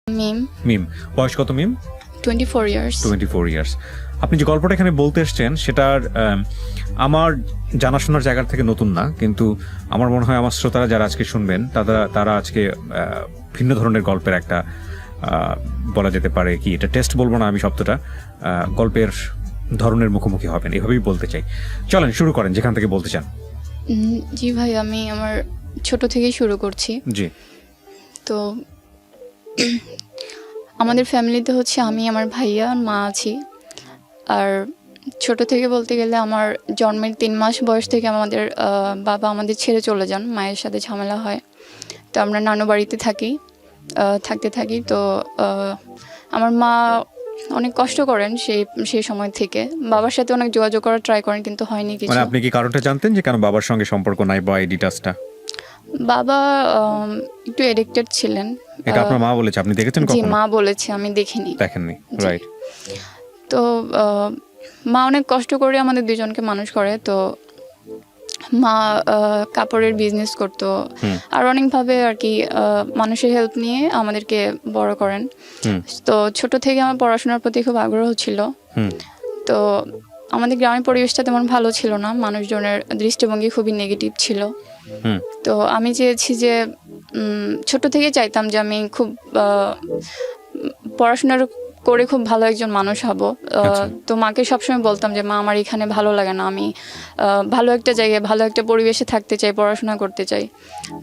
মিম। মিম, বয়স কত মিম? 24 years. 24 years. আপনি যে গল্পটা এখানে বলতে এসছেন সেটার আমার জানাশোনার জায়গা থেকে নতুন না, কিন্তু আমার মনে হয় আমার শ্রোতারা যারা আজকে শুনবেন তারা আজকে ভিন্ন ধরনের গল্পের একটা বলা যেতে পারে কি, এটা টেস্ট বলবো না আমি শব্দটা, গল্পের ধরনের মুখোমুখি হবেন, এভাবেই বলতে চাই। চলেন শুরু করেন যেখান থেকে বলতে চান। জি ভাই, আমি আমার ছোট থেকেই শুরু করছি। জি। তো আমাদের ফ্যামিলিতে হচ্ছে আমি, আমার ভাইয়া আর মা আছি। আর ছোট থেকে বলতে গেলে আমার জন্মের 3 মাস বয়স থেকে আমাদের বাবা আমাদের ছেড়ে চলে যান, মায়ের সাথে ঝামেলা হয়। তো আমরা নানু বাড়িতে থাকতে থাকি। তো আমার মা অনেক কষ্ট করেন সেই সময় থেকে। বাবার সাথে অনেক যোগাযোগ করার ট্রাই করেন, কিন্তু হয়নি কিছু। মানে আপনি কি কারণটা জানতেন যে কেন বাবার সঙ্গে সম্পর্ক নাই বা এই ডিটাচটা? বাবা একটু এডিক্টেড ছিলেন। এটা আপনার মা বলেছে, আপনি দেখেছেন জি, কখনো? মা বলেছে, আমি দেখিনি। দেখেননি, রাইট। তো মা অনেক কষ্ট করে আমাদের দুজনকে মানুষ করে। তো মা কাপড়ের বিজনেস করতো, আর অনেকভাবে আর কি মানুষের হেল্প নিয়ে আমাদেরকে বড় করেন। তো ছোট থেকে আমার পড়াশোনার প্রতি খুব আগ্রহ ছিল। তো আমাদের গ্রামের পরিবেশটা তেমন ভালো ছিল না, মানুষজনের দৃষ্টিভঙ্গি খুবই নেগেটিভ ছিল। তো আমি চেয়েছি যে ছোট থেকে চাইতাম যে আমি খুব পড়াশোনার করে খুব ভালো একজন মানুষ হব। তো মাকে সবসময় বলতাম যে মা, আমার এখানে ভালো লাগে না, আমি ভালো একটা জায়গায় ভালো একটা পরিবেশে থাকতে চাই, পড়াশোনা করতে চাই।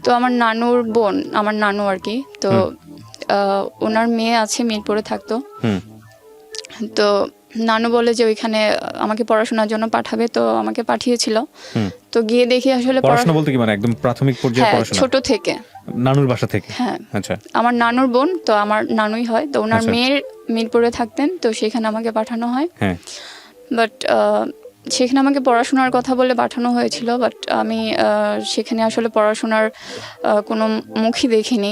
তো আমার নানুর বোন, আমার নানু আর কি, তো ওনার মেয়ে আছে, মিরপুরে থাকতো। তো নানু বলে যে ওইখানে আমাকে পড়াশোনার জন্য পাঠাবে, তো আমাকে পাঠিয়েছিল। তো গিয়ে দেখি আসলে পড়াশোনা বলতে কি, মানে একদম প্রাথমিক পর্যায়ে পড়াশোনা? ছোট থেকে, নানুর বাসা থেকে? হ্যাঁ। আচ্ছা। আমার নানুর বোন, তো আমার নানুই হয়। তো ওনার মেয়ের মিরপুরে থাকতেন, তো সেখানে আমাকে পাঠানো হয়। বাট সেখানে আমাকে পড়াশোনার কথা বলে পাঠানো হয়েছিল, বাট আমি সেখানে আসলে পড়াশোনার কোনো মুখই দেখিনি।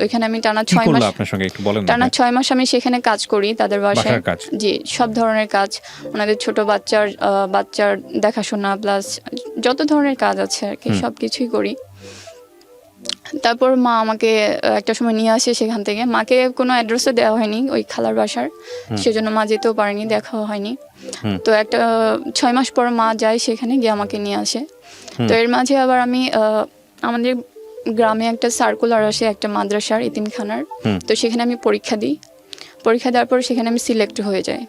ওইখানে আমি টানা 6 মাস আমি সেখানে কাজ করি তাদের বাসায়। জি, সব ধরনের কাজ, ওনাদের ছোট বাচ্চার দেখাশোনা প্লাস যত ধরনের কাজ আছে আর কি, সব কিছুই করি। তারপর মা আমাকে একটা সময় নিয়ে আসে সেখান থেকে। মাকে কোনো অ্যাড্রেসও দেওয়া হয়নি ওই খালার বাসার, সেজন্য মা যেতেও পারেনি, দেখাও হয়নি। তো একটা 6 মাস পর মা যায় সেখানে, গিয়ে আমাকে নিয়ে আসে। তো এর মাঝে আবার আমি আমাদের গ্রামে একটা সার্কুলার আসে একটা মাদ্রাসার, এতিমখানার। তো সেখানে আমি পরীক্ষা দিই। পরীক্ষা দেওয়ার পর সেখানে আমি সিলেক্ট হয়ে যাই।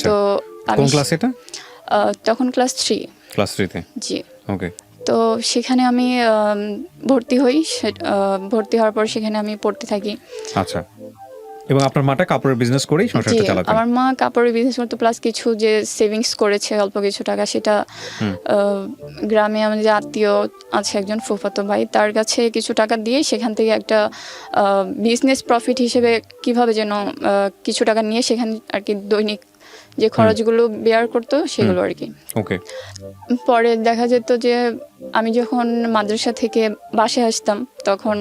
তো কোন ক্লাস এটা? তখন ক্লাস 3। ক্লাস 3 তে? জি। ওকে। তো সেখানে আমি ভর্তি হই। ভর্তি হওয়ার পর সেখানে আমি পড়তে থাকি। আচ্ছা। এবং আপনার মাটা কাপড়ের বিজনেস করেই সংসারটা চালাতেন? আমার মা কাপড়ের বিজনেস করতে, প্লাস কিছু যে সেভিংস করেছে অল্প কিছু টাকা, সেটা গ্রামে আমাদের আত্মীয় আছে একজন ফুফাতো ভাই, তার কাছে কিছু টাকা দিয়ে সেখান থেকে একটা বিজনেস প্রফিট হিসেবে কিভাবে যেন কিছু টাকা নিয়ে সেখানে আর কি দৈনিক যে খরচগুলো বেয়ার করতো সেগুলো আর কি। ওকে। পরে দেখা যেত যে আমি যখন মাদ্রাসা থেকে বাসায় আসতাম, তখন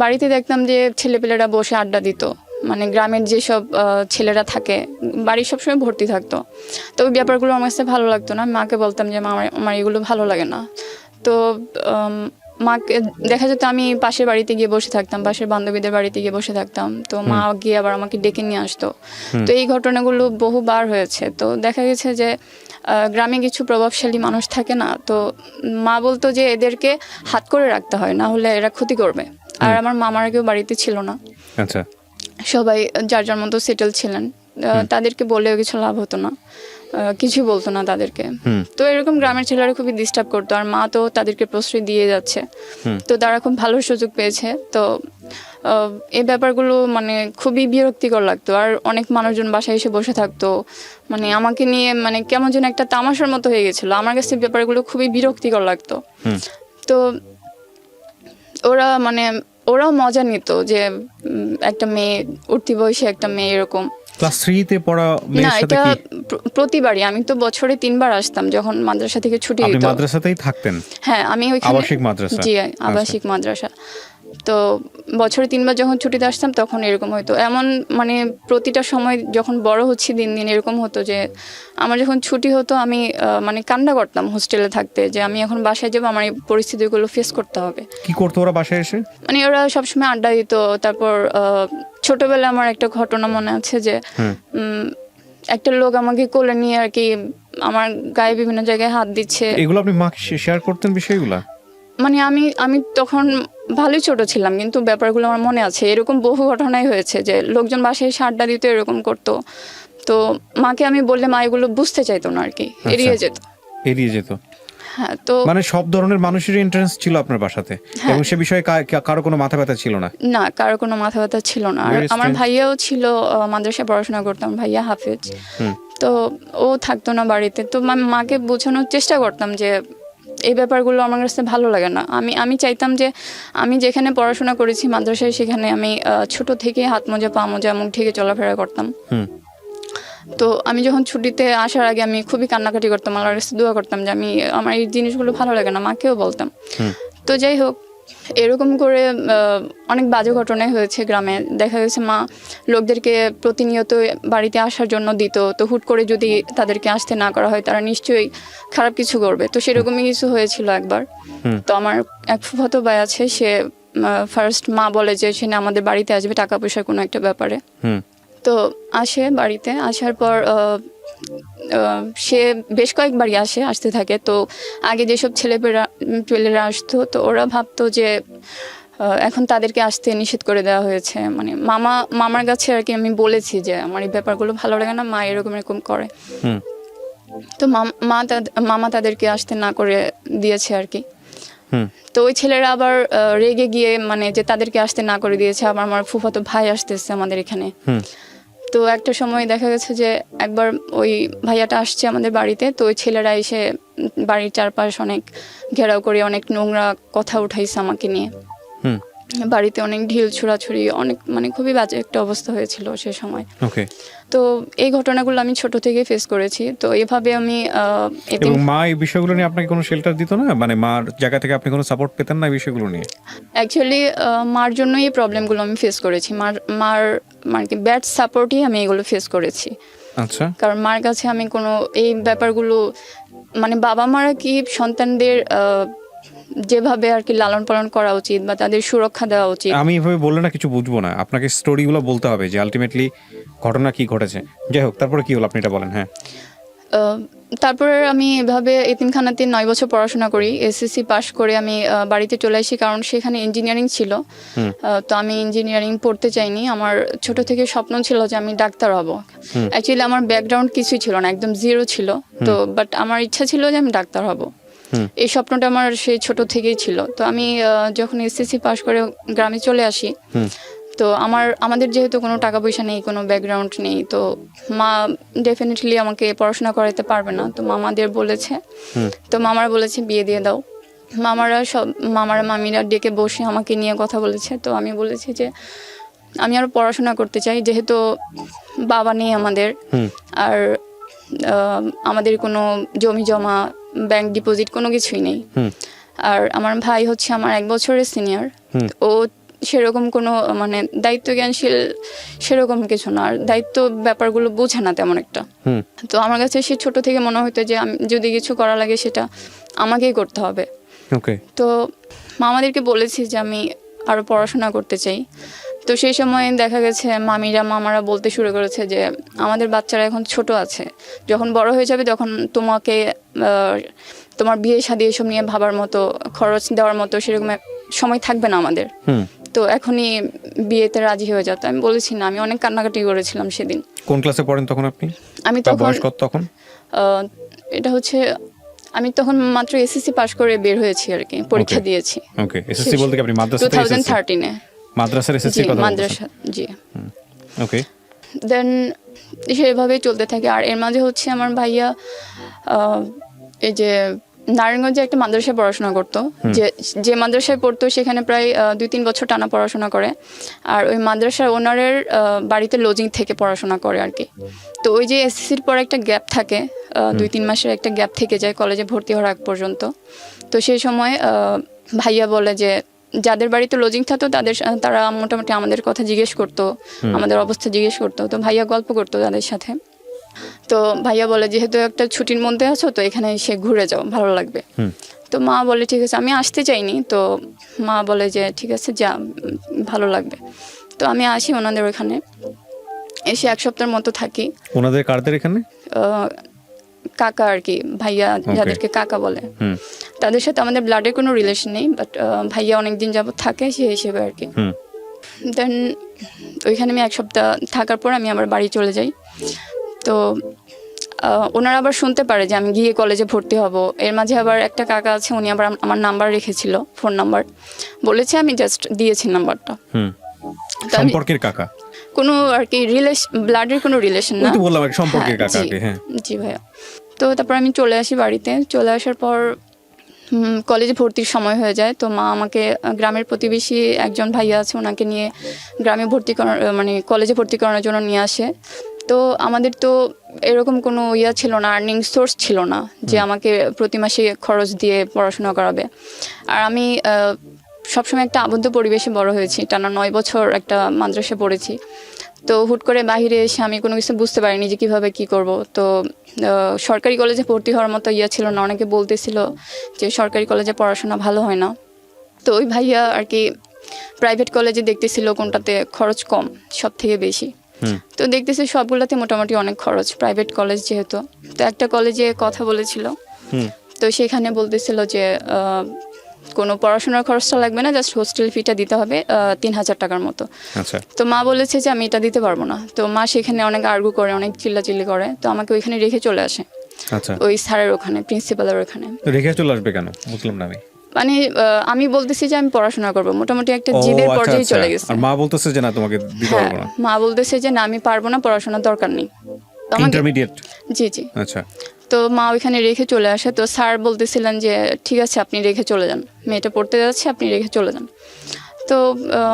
বাড়িতে দেখতাম যে ছেলেপেলেরা বসে আড্ডা দিত। মানে গ্রামের যেসব ছেলেরা থাকে, বাড়ি সবসময় ভর্তি থাকতো। তো ওই ব্যাপারগুলো আমার কাছে ভালো লাগতো না। মাকে বলতাম যে আমার এগুলো ভালো লাগে না। তো মাকে দেখা যেত আমি পাশের বাড়িতে গিয়ে বসে থাকতাম, পাশের বান্ধবীদের বাড়িতে গিয়ে বসে থাকতাম। তো মা গিয়ে আবার আমাকে ডেকে নিয়ে আসতো। তো এই ঘটনাগুলো বহুবার হয়েছে। তো দেখা গেছে যে গ্রামে কিছু প্রভাবশালী মানুষ থাকে না, তো মা বলতো যে এদেরকে হাত করে রাখতে হয়, না হলে এরা ক্ষতি করবে। আর আমার মামারা কেউ বাড়িতে ছিল না। আচ্ছা। সবাই যার যার মতো সেটেল ছিলেন। তাদেরকে বলেও কিছু লাভ হতো না, কিছুই বলতো না তাদেরকে। তো এরকম গ্রামের ছেলেরা খুবই ডিস্টার্ব করতো, আর মা তো তাদেরকে প্রশ্রয় দিয়ে যাচ্ছে। তো তারা খুব ভালো সুযোগ পেয়েছে। তো এই ব্যাপারগুলো মানে খুবই বিরক্তিকর লাগতো। আর অনেক মানুষজন বাসায় এসে বসে থাকতো, মানে আমাকে নিয়ে মানে কেমন যেন একটা তামাশার মতো হয়ে গেছিলো। আমার কাছে ব্যাপারগুলো খুবই বিরক্তিকর লাগতো। তো ওরাও মজা নিত যে একটা মেয়ে, উঠতি বয়সে একটা মেয়ে এরকম। ক্লাস 3 তে পড়া মেয়ের সাথে কি? প্রতিবারই আমি তো বছরে 3 বার আসতাম যখন মাদ্রাসা থেকে ছুটি হতো। আপনি মাদ্রাসাতেই থাকতেন? হ্যাঁ, আমি ওইখানে আবাসিক মাদ্রাসা? জি, আবাসিক মাদ্রাসা। তো বছরে 3 বার যখন ছুটিতে আসতাম তখন এরকম হতো। এমন মানে প্রতিটা সময় যখন বড় হচ্ছি দিন দিন এরকম হতো যে আমার যখন ছুটি হতো আমি মানে কান্না করতাম হোস্টেলে থাকতে, যে আমি এখন বাসায় যাবো, আমার এই পরিস্থিতিগুলো ফেস করতে হবে। কি করতো ওরা বাসায় এসে? মানে ওরা সবসময় আড্ডা দিত। তারপর ছোটবেলায় আমার একটা ঘটনা মনে আছে যে একটা লোক আমাকে কোলে নিয়ে আর কি আমার গায়ে বিভিন্ন জায়গায় হাত দিচ্ছে। এগুলো আপনি মাকে শেয়ার করতেন বিষয়গুলো? মানে আমি তখন ভালোই ছোট ছিলাম, কিন্তু ব্যাপারগুলো আমার মনে আছে। এরকম বহু ঘটনাই হয়েছে যে লোকজন বাসায় এসে আড্ডা দিত, এরকম করতো। তো মাকে আমি বললে মা এগুলো বুঝতে চাইতো না আর কি, এড়িয়ে যেত। হ্যাঁ, তো মানে সব ধরনের মানুষের ইন্টারেস্ট ছিল আপনার বাসাতে, এবং সে বিষয়ে কারো কোনো মাথা ব্যথা ছিল না? না, কারো কোনো মাথা ব্যথা ছিল না। আর আমার ভাইয়াও ছিল, মাদ্রাসায় পড়াশোনা করতাম, ভাইয়া হাফেজ। তো ও থাকতো না বাড়িতে। তো মাকে বোঝানোর চেষ্টা করতাম যে এই ব্যাপারগুলো আমার কাছে ভালো লাগে না। আমি চাইতাম যে আমি যেখানে পড়াশোনা করেছি মাদ্রাসায়, সেখানে আমি ছোট থেকে হাত মোজা পা মোজা মুখ ঢেকে চলাফেরা করতাম। তো আমি যখন ছুটিতে আসার আগে আমি খুবই কান্নাকাটি করতাম, আল্লাহর কাছে দোয়া করতাম যে আমার এই জিনিসগুলো ভালো লাগে না, মাকেও বলতাম। তো যাই হোক, এরকম করে অনেক বাজে ঘটনাই হয়েছে গ্রামে। দেখা গেছে মা লোকদেরকে প্রতিনিয়ত বাড়িতে আসার জন্য দিত। তো হুট করে যদি তাদেরকে আসতে না করা হয় তারা নিশ্চয়ই খারাপ কিছু করবে। তো সেরকমই কিছু হয়েছিল একবার। তো আমার এক ফুফাতো ভাই আছে, সে ফার্স্ট মা বলে যে সে আমাদের বাড়িতে আসবে টাকা পয়সার কোনো একটা ব্যাপারে। তো আসে, বাড়িতে আসার পর সে বেশ কয়েকবারই আসতে থাকে। তো আগে যেসব ছেলেপেলেরা আসতো, তো ওরা ভাবতো যে এখন তাদেরকে আসতে নিষেধ করে দেওয়া হয়েছে। মানে মামার কাছে আর কি আমি বলেছি যে আমার এই ব্যাপারগুলো ভালো লাগে না, মা এরকম করে। তো মামা তাদেরকে আসতে না করে দিয়েছে আর কি। তো ওই ছেলেরা আবার রেগে গিয়ে মানে যে তাদেরকে আসতে না করে দিয়েছে, আবার আমার ফুফাতো ভাই আসতেছে আমাদের এখানে। তো একটা সময় দেখা গেছে যে একবার ওই ভাইয়াটা আসছে আমাদের বাড়িতে। তো ওই ছেলেরা এসে বাড়ির চারপাশ অনেক ঘেরাও করে অনেক নোংরা কথা উঠাইছে আমাকে নিয়ে। বাড়িতে অনেক ঢিল ছুড়াছুড়ি, অনেক মানে খুবই বাজে একটা অবস্থা হয়েছিল সে সময়। তো এই ঘটনাগুলো আমি ছোট থেকে ফেস করেছি। তো এভাবে আমি এবং মা এই বিষয়গুলো নিয়ে আপনাকে কোনো শেল্টার দিত না? মানে মার জায়গা থেকে আপনি কোনো সাপোর্ট পেতেন না এই বিষয়গুলো নিয়ে? অ্যাকচুয়ালি মার জন্যই এই প্রবলেমগুলো আমি ফেস করেছি। মার মানে কি ব্যাড সাপোর্টই আমি এগুলো ফেস করেছি। আচ্ছা। কারণ মার কাছে আমি কোনো এই ব্যাপারগুলো মানে বাবা মারা কি সন্তানদের যেভাবে আর কি লালন পালন করা উচিত বা তাদের সুরক্ষা দেওয়া উচিত। আমি এভাবে বললে না কিছু বুঝবো না, আপনাকে স্টোরিগুলো বলতে হবে যে আলটিমেটলি ঘটনা কি ঘটেছে। যাই হোক, তারপরে কি হলো আপনি এটা বলেন। হ্যাঁ, তারপরে আমি এভাবে এতিমখানাতে 9 বছর পড়াশোনা করি। এসএসসি পাশ করে আমি বাড়িতে চলে আসি, কারণ সেখানে ইঞ্জিনিয়ারিং ছিল। তো আমি ইঞ্জিনিয়ারিং পড়তে চাইনি। আমার ছোট থেকে স্বপ্ন ছিল যে আমি ডাক্তার হব। অ্যাকচুয়ালি আমার ব্যাকগ্রাউন্ড কিছুই ছিল না, একদম জিরো ছিল। তো বাট আমার ইচ্ছা ছিল যে আমি ডাক্তার হব। এই স্বপ্নটা আমার সেই ছোট থেকেই ছিল। তো আমি যখন এসএসসি পাশ করে গ্রামে চলে আসি, তো আমাদের যেহেতু কোনো টাকা পয়সা নেই, কোনো ব্যাকগ্রাউন্ড নেই, তো মা ডেফিনেটলি আমাকে পড়াশোনা করাতে পারবে না। তো মামাদের বলেছে, তো মামারা বলেছে বিয়ে দিয়ে দাও। মামিরা ডেকে বসে আমাকে নিয়ে কথা বলেছে। তো আমি বলেছি যে আমি আরো পড়াশোনা করতে চাই, যেহেতু বাবা নেই আমাদের, আর আমাদের কোনো জমি জমা ব্যাংক ডিপোজিট কোনো কিছুই নেই। আর আমার ভাই হচ্ছে আমার 1 বছরের সিনিয়র। ও সেরকম কোনো মানে দায়িত্ব জ্ঞানশীল সেরকম কিছু না, আর দায়িত্ব ব্যাপারগুলো বোঝে না তেমন একটা। তো আমার কাছে সে ছোট থেকে মনে হতো যে আমি যদি কিছু করা লাগে সেটা আমাকেই করতে হবে। তো মামাদেরকে বলেছি যে আমি আরো পড়াশোনা করতে চাই। তো সেই সময় দেখা গেছে মামারা বলতে শুরু করেছে যে আমাদের বাচ্চারা এখন ছোট আছে, যখন বড় হয়ে যাবে তখন তোমাকে তোমার বিয়ে শাদী এসব নিয়ে ভাবার মতো, খরচ দেওয়ার মতো সেরকম সময় থাকবে না আমাদের। তো এখনই বিয়েতে রাজি হয়ে যেত। আমি বলেছি না, আমি অনেক কান্নাকাটি করেছিলাম সেদিন। কোন ক্লাসে পড়েন তখন আপনি? আমি তখন এটা হচ্ছে আমি তখন মাত্র এসএসসি পাশ করে বের হয়েছি আর কি, পরীক্ষা দিয়েছি। ওকে, এসএসসি বলতে কি আপনি মাদ্রাসা 2013 এ? মাদ্রাসার এসএসসি কথা বলছেন? মাদ্রাসা, জি। ওকে। দেন সেভাবেই চলতে থাকে। আর এর মাঝে হচ্ছে আমার ভাইয়া এই যে নারায়ণগঞ্জে একটা মাদ্রাসায় পড়াশোনা করতো। যে মাদ্রাসায় পড়তো সেখানে প্রায় 2-3 বছর টানা পড়াশোনা করে। আর ওই মাদ্রাসার ওনারের বাড়িতে লজিং থেকে পড়াশোনা করে আর কি। তো ওই যে এসএসসির পর একটা গ্যাপ থাকে, 2-3 মাসের একটা গ্যাপ থেকে যায় কলেজে ভর্তি হওয়ার আগ পর্যন্ত। তো সেই সময় ভাইয়া বলে যে যাদের বাড়িতে লজিং থাকতো তারা মোটামুটি আমাদের কথা জিজ্ঞেস করতো, আমাদের অবস্থা জিজ্ঞেস করতো। তো ভাইয়া গল্প করতো তাদের সাথে। তো ভাইয়া বলে যেহেতু একটা ছুটির মধ্যে আছো তো এখানে এসে ঘুরে যাও, ভালো লাগবে। তো মা বলে ঠিক আছে, আমি আসতে চাইনি। তো মা বলে যে ঠিক আছে যা, ভালো লাগবে। তো আমি আসি ওনাদের ওখানে, এসে 1 সপ্তাহের মতো থাকি। ওনাদের কারদের এখানে কাকা আর কি, ভাইয়া যাদেরকে কাকা বলে, তাদের সাথে আমাদের ব্লাডের কোনো রিলেশন নেই, বাট ভাইয়া অনেকদিন যাবত থাকে সেই হিসেবে আর কি। দেন ওইখানে আমি 1 সপ্তাহ থাকার পর আমি আবার বাড়ি চলে যাই। তো ওনারা আবার শুনতে পারে যে আমি গিয়ে কলেজে ভর্তি হব। এর মাঝে আবার একটা কাকা আছে, উনি আবার আমার নাম্বার রেখেছিল, ফোন নাম্বার বলেছে, আমি জাস্ট দিয়েছি নাম্বারটা। সম্পর্কের কাকা, কোনো আর কি ব্লাডের কোনো রিলেশন না, বললাম সম্পর্কের কাকা। হ্যাঁ জি ভাইয়া। তো তারপর আমি চলে আসি বাড়িতে। চলে আসার পর কলেজে ভর্তির সময় হয়ে যায়। তো মা আমাকে গ্রামের প্রতিবেশী একজন ভাইয়া আছে, ওনাকে নিয়ে গ্রামে কলেজে ভর্তি করানোর জন্য নিয়ে আসে। তো আমাদের তো এরকম কোনো ছিল না, আর্নিং সোর্স ছিল না যে আমাকে প্রতি মাসে খরচ দিয়ে পড়াশোনা করাবে। আর আমি সবসময় একটা আবদ্ধ পরিবেশে বড় হয়েছি, টানা 9 বছর একটা মাদ্রাসায় পড়েছি। তো হুট করে বাইরে এসে আমি কোনো কিছু বুঝতে পারিনি যে কীভাবে কী করব। তো সরকারি কলেজে ভর্তি হওয়ার মতো ছিল না। অনেকে বলতেছিল যে সরকারি কলেজে পড়াশোনা ভালো হয় না। তো ওই ভাইয়া আর কি প্রাইভেট কলেজে দেখতেছিল কোনটাতে খরচ কম, সব থেকে বেশি। তো দেখতেছি সবগুলোতে মোটামুটি অনেক খরচ, প্রাইভেট কলেজ যেহেতু। তো একটা কলেজে কথা বলেছিল, তো সেখানে বলতেছিল যে কোনো পড়াশোনার খরচটা লাগবে না, জাস্ট হোস্টেল ফিটা দিতে হবে 3000 টাকার মতো। তো মা বলেছে যে আমি এটা দিতে পারবো না। তো মা সেখানে অনেক আর্গু করে, অনেক চিল্লাচিল্লি করে। তো আমাকে ওইখানে রেখে চলে আসে, ওই স্যারের ওখানে, প্রিন্সিপালের ওখানে। রেখে চলে আসবে কেন বুঝলাম না আমি। মানে আমি বলতেছি যে আমি পড়াশোনা করবো, মোটামুটি একটা জিদের পর্যায়ে চলে গেছে। আর মা বলতেছে যে না তোমাকে দিতে পারবো না। মা বলতেছে যে না আমি পারবো না, পড়াশোনার দরকার নেই। ইন্টারমিডিয়েট? জি। আচ্ছা। তো মা ওইখানে রেখে চলে আসে। তো স্যার বলতেছিলেন যে ঠিক আছে আপনি রেখে চলে যান, মেয়েটা পড়তে যাচ্ছে, আপনি রেখে চলে যান। তো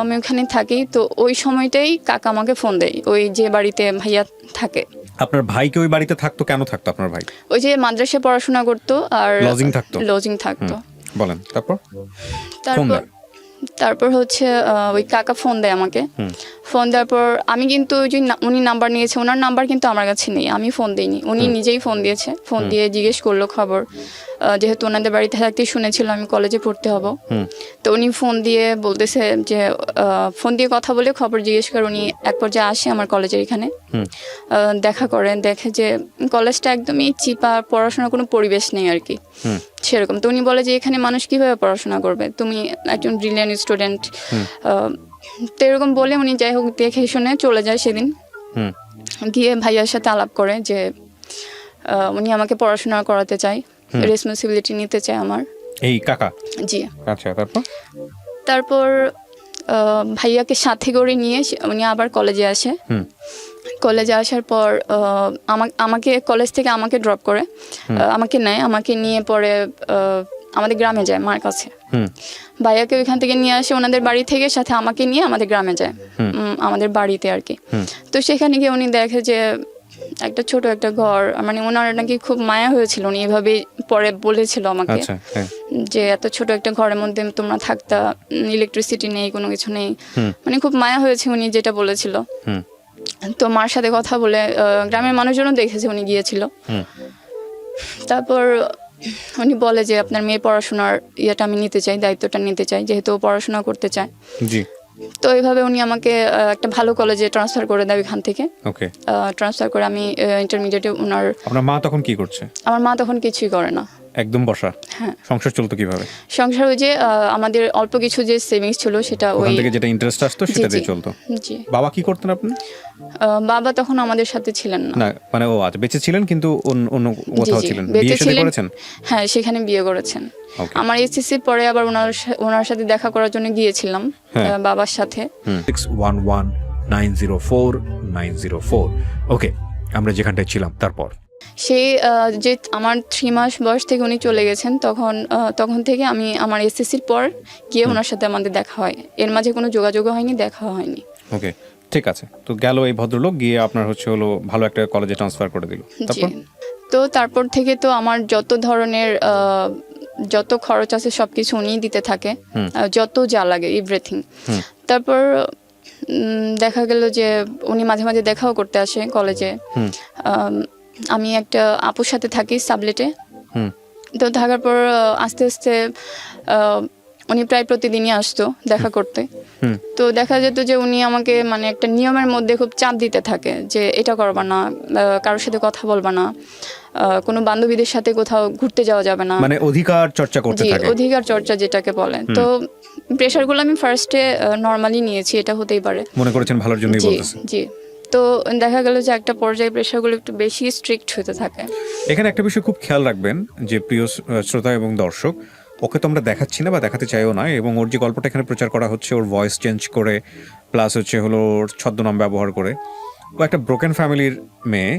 আমি ওখানে থাকি। তো ওই সময়টাই কাকা আমাকে ফোন দেয়, ওই যে বাড়িতে ভাইয়া থাকে। আপনার ভাইকে ওই বাড়িতে থাকতো? কেন থাকতো আপনার ভাই? ওই যে মাদ্রাসায় পড়াশোনা করতো আর লজিং থাকতো। বলেন তারপর হচ্ছে ওই কাকা ফোন দেয় আমাকে। ফোন দেওয়ার পর আমি কিন্তু ওই যে উনি নাম্বার নিয়েছে, ওনার নাম্বার কিন্তু আমার কাছে নেই, আমি ফোন দিইনি, উনি নিজেই ফোন দিয়েছে। ফোন দিয়ে জিজ্ঞেস করলো খবর, যেহেতু ওনাদের বাড়িতে থাকতেই শুনেছিল আমি কলেজে পড়তে হব। তো উনি ফোন দিয়ে বলতেছে যে ফোন দিয়ে কথা বলে খবর জিজ্ঞেস করে উনি এক পর্যায়ে আসে আমার কলেজের এখানে, দেখা করেন, দেখে যে কলেজটা একদমই চিপা, পড়াশোনার কোনো পরিবেশ নেই আর কি সেরকম। তো উনি বলে যে এখানে মানুষ কিভাবে পড়াশোনা করবে, তুমি একজন ব্রিলিয়ান্ট স্টুডেন্ট। তো এরকম বলে উনি যাই হোক দেখে শুনে চলে যায়। সেদিন গিয়ে ভাইয়ার সাথে আলাপ করে যে উনি আমাকে পড়াশোনা করাতে চায়, রেসপন্সিবিলিটি নিতে চায় আমার। এই কাকা? জি। আচ্ছা। তারপর ভাইয়াকে সাথে করে নিয়ে উনি আবার কলেজে আসে। কলেজে আসার পর আমাকে কলেজ থেকে আমাকে ড্রপ করে, আমাকে নেয়, আমাকে নিয়ে পরে আমাদের গ্রামে যায় মার কাছে। ভাইয়াকে ওইখান থেকে নিয়ে আসে ওনাদের বাড়ি থেকে, সাথে আমাকে নিয়ে আমাদের গ্রামে যায়, আমাদের বাড়িতে আর কি। তো সেখানে গিয়ে উনি দেখে যে একটা ছোট একটা ঘর, মানে ওনার নাকি খুব মায়া হয়েছিল, উনি এভাবে পরে বলেছিল আমাকে যে এত ছোট একটা ঘরের মধ্যে তোমরা থাকতা, ইলেকট্রিসিটি নেই, কোনো কিছু নেই, মানে খুব মায়া হয়েছে উনি যেটা বলেছিল। তো মার সাথে কথা বলে গ্রামের মানুষজনও দেখেছে উনি গিয়েছিল। তারপর উনি বলে যে আপনার মেয়ে পড়াশোনার ইয়েটা আমি নিতে চাই, দায়িত্বটা নিতে চাই, যেহেতু পড়াশোনা করতে চায়। তো এইভাবে উনি আমাকে একটা ভালো কলেজে ট্রান্সফার করে দেয় ওইখান থেকে। ট্রান্সফার করে আমি ইন্টারমিডিয়েটে। আপনার মা তখন কি করছে? আমার মা তখন কিছুই করে না, একদম বসা। হ্যাঁ। সংসার চলতো কিভাবে? সংসার ওই যে আমাদের অল্প কিছু যে সেভিংস ছিল সেটা ওই থেকে যেটা ইন্টারেস্ট আসতো সেটা দিয়ে চলতো। জি। বাবা কি করতেন আপনি? বাবা তখন আমাদের সাথে ছিলেন না। মানে ও আচ্ছা, বেঁচে ছিলেন কিন্তু অন্য কোথাও ছিলেন। বিয়ে শাদী করেছেন? হ্যাঁ, সেখানে বিয়ে করেছেন। আমার এসএসসি পরে আবার ওনার সাথে দেখা করার জন্য গিয়েছিলাম বাবার সাথে। 611904 ওকে, আমরা যেখানটায় ছিলাম তারপর সেই যে আমার 3 মাস বয়স থেকে উনি চলে গেছেন, তখন থেকে আমি আমার এসএসসির পর গিয়ে ওনার সাথে আমাদের দেখা হয়। এর মাঝে কোনো যোগাযোগ হয়নি, দেখা হয়নি। ওকে, ঠিক আছে। তো গেল এই ভদ্রলোক, গিয়ে আপনার হলো ভালো একটা কলেজে ট্রান্সফার করে দিল। তো তারপর থেকে তো আমার যত ধরনের যত খরচ আছে সবকিছু উনিই দিতে থাকে, যত যা লাগে এভরিথিং। তারপর দেখা গেল যে উনি মাঝে মাঝে দেখাও করতে আসে কলেজে। আমি একটা আপুর সাথে থাকি সাবলেটে, তো থাকার পর আস্তে আস্তে উনি প্রায় প্রতিদিনই আসতো দেখা করতে। তো দেখা যেত যে উনি আমাকে মানে একটা নিয়মের মধ্যে খুব চাপ দিতে থাকে যে এটা করবা না, কারোর সাথে কথা বলবা না, কোনো বান্ধবীদের সাথে কোথাও ঘুরতে যাওয়া যাবে না, মানে অধিকার চর্চা করতে থাকে। অধিকার চর্চা যেটাকে বলে। তো প্রেশারগুলো আমি ফার্স্টে নর্মালি নিয়েছি, এটা হতেই পারে, মনে করেছেন ভালোর জন্যই বলতেছে। জি। তো দেখা গেল যে একটা পর্যায়ে প্রেশারগুলো একটু বেশি স্ট্রিক্ট হতে থাকে। এখানে একটা বিষয় খুব খেয়াল রাখবেন যে প্রিয় শ্রোতা এবং দর্শক, ওকে তো আমরা দেখাচ্ছি না বা দেখাতে চাইও না, এবং ওর যে গল্পটা এখানে প্রচার করা হচ্ছে ওর ভয়েস চেঞ্জ করে, প্লাস হচ্ছে হলো ওর ছদ্মনাম ব্যবহার করে। ও একটা ব্রোকেন ফ্যামিলির মেয়ে